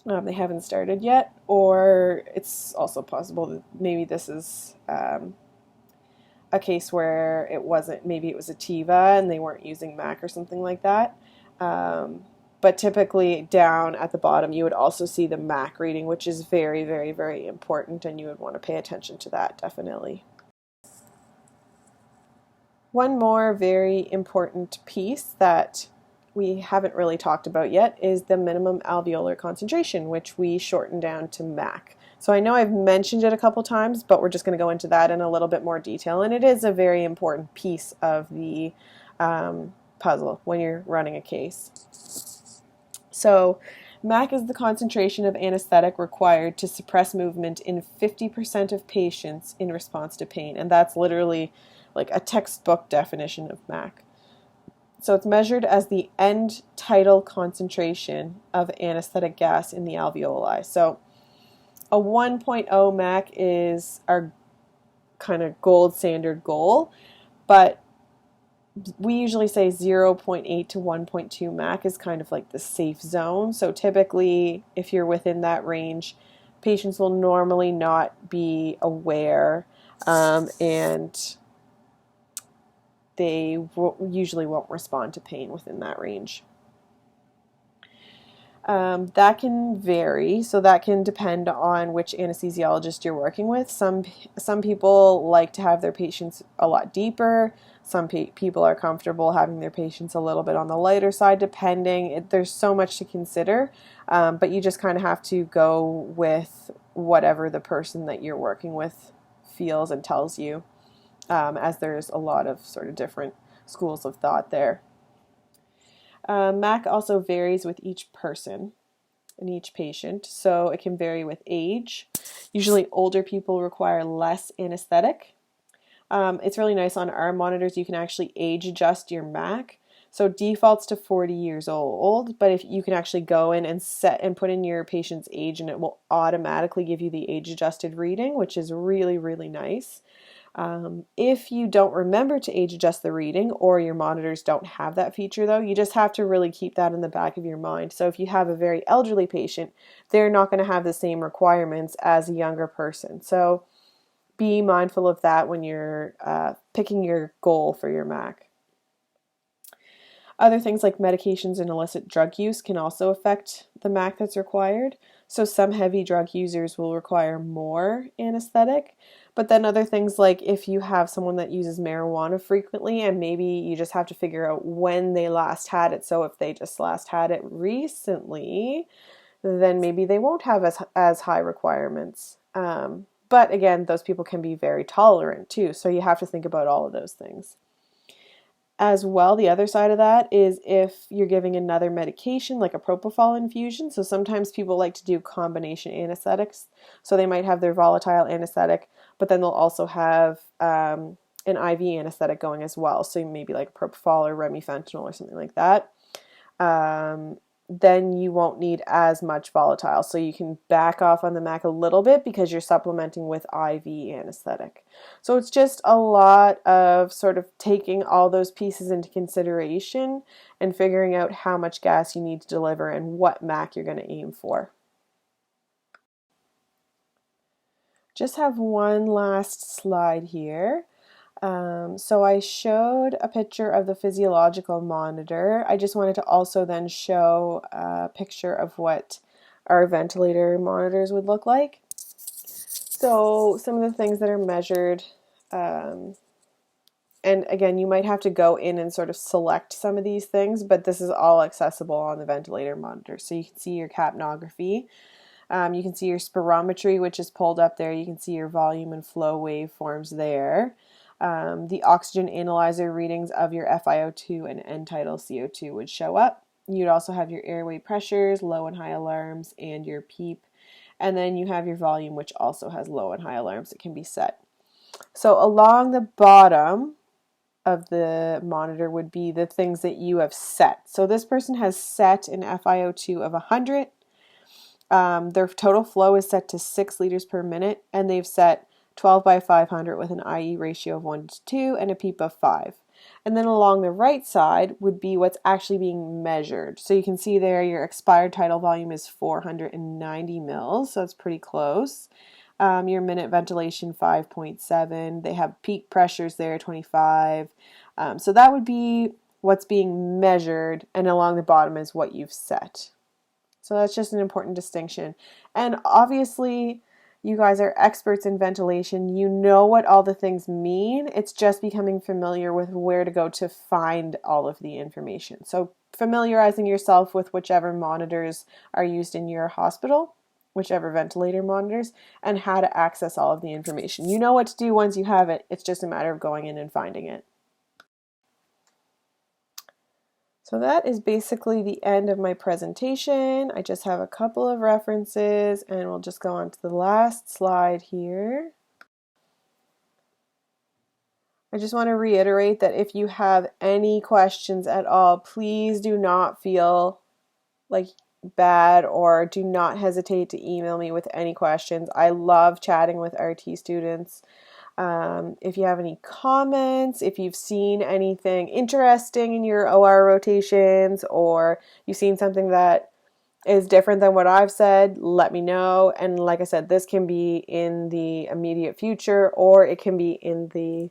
they haven't started yet, or it's also possible that maybe this is a case where it wasn't, maybe it was a TIVA and they weren't using MAC or something like that. But typically down at the bottom you would also see the MAC reading, which is very, very, very important, and you would want to pay attention to that definitely. One more very important piece that we haven't really talked about yet is the minimum alveolar concentration, which we shorten down to MAC. So I know I've mentioned it a couple times, but we're just going to go into that in a little bit more detail, and it is a very important piece of the puzzle when you're running a case. So MAC is the concentration of anesthetic required to suppress movement in 50% of patients in response to pain, and that's literally like a textbook definition of MAC. So it's measured as the end tidal concentration of anesthetic gas in the alveoli. So a 1.0 MAC is our kind of gold standard goal, but we usually say 0.8 to 1.2 MAC is kind of like the safe zone. So typically, if you're within that range, patients will normally not be aware, and they usually won't respond to pain within that range. That can vary, so that can depend on which anesthesiologist you're working with. Some people like to have their patients a lot deeper. Some people are comfortable having their patients a little bit on the lighter side, depending. There's so much to consider, but you just kind of have to go with whatever the person that you're working with feels and tells you, as there's a lot of sort of different schools of thought there. MAC also varies with each person and each patient, so it can vary with age. Usually older people require less anesthetic. It's really nice on our monitors, you can actually age adjust your MAC. So defaults to 40 years old, but if you can actually go in and set and put in your patient's age, and it will automatically give you the age adjusted reading, which is really, really nice. If you don't remember to age adjust the reading, or your monitors don't have that feature though, you just have to really keep that in the back of your mind. So if you have a very elderly patient, they're not going to have the same requirements as a younger person. So be mindful of that when you're picking your goal for your MAC. Other things like medications and illicit drug use can also affect the MAC that's required. So some heavy drug users will require more anesthetic, But then other things like if you have someone that uses marijuana frequently and maybe you just have to figure out when they last had it. So if they just last had it recently, then maybe they won't have as high requirements. But again, those people can be very tolerant too. So you have to think about all of those things. As well, the other side of that is if you're giving another medication like a propofol infusion. So sometimes people like to do combination anesthetics. So they might have their volatile anesthetic, but then they'll also have an IV anesthetic going as well. So maybe like propofol or remifentanil or something like that. Then you won't need as much volatile. So you can back off on the MAC a little bit because you're supplementing with IV anesthetic. So it's just a lot of sort of taking all those pieces into consideration and figuring out how much gas you need to deliver and what MAC you're going to aim for. Just have one last slide here. So I showed a picture of the physiological monitor. I just wanted to also then show a picture of what our ventilator monitors would look like. So some of the things that are measured, and again, you might have to go in and sort of select some of these things, but this is all accessible on the ventilator monitor. So you can see your capnography. You can see your spirometry, which is pulled up there. You can see your volume and flow waveforms there. The oxygen analyzer readings of your FiO2 and end-tidal CO2 would show up. You'd also have your airway pressures, low and high alarms, and your PEEP. And then you have your volume, which also has low and high alarms that can be set. So along the bottom of the monitor would be the things that you have set. So this person has set an FiO2 of 100. Their total flow is set to 6 liters per minute, and they've set 12 by 500 with an IE ratio of 1 to 2 and a PEEP of 5. And then along the right side would be what's actually being measured. So you can see there your expired tidal volume is 490 mils, so it's pretty close. Your minute ventilation 5.7. They have peak pressures there 25. So that would be what's being measured, and along the bottom is what you've set. So that's just an important distinction. And obviously, you guys are experts in ventilation. You know what all the things mean. It's just becoming familiar with where to go to find all of the information. So familiarizing yourself with whichever monitors are used in your hospital, whichever ventilator monitors, and how to access all of the information. You know what to do once you have it. It's just a matter of going in and finding it. So that is basically the end of my presentation. I just have a couple of references and we'll just go on to the last slide here. I just want to reiterate that if you have any questions at all, please do not feel like bad or do not hesitate to email me with any questions. I love chatting with RT students. If you have any comments, if you've seen anything interesting in your OR rotations, or you've seen something that is different than what I've said, let me know. And like I said, this can be in the immediate future, or it can be in the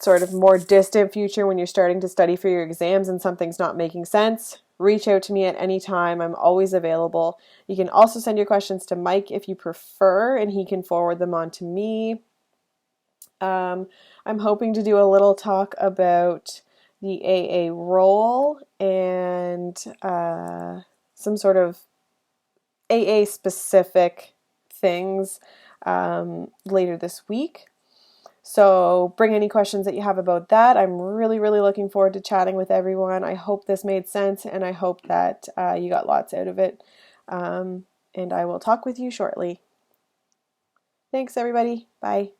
sort of more distant future when you're starting to study for your exams and something's not making sense. Reach out to me at any time. I'm always available. You can also send your questions to Mike if you prefer, and he can forward them on to me. I'm hoping to do a little talk about the AA role and some sort of AA specific things later this week. So bring any questions that you have about that. I'm really, really looking forward to chatting with everyone. I hope this made sense, and I hope that you got lots out of it. And I will talk with you shortly. Thanks, everybody. Bye.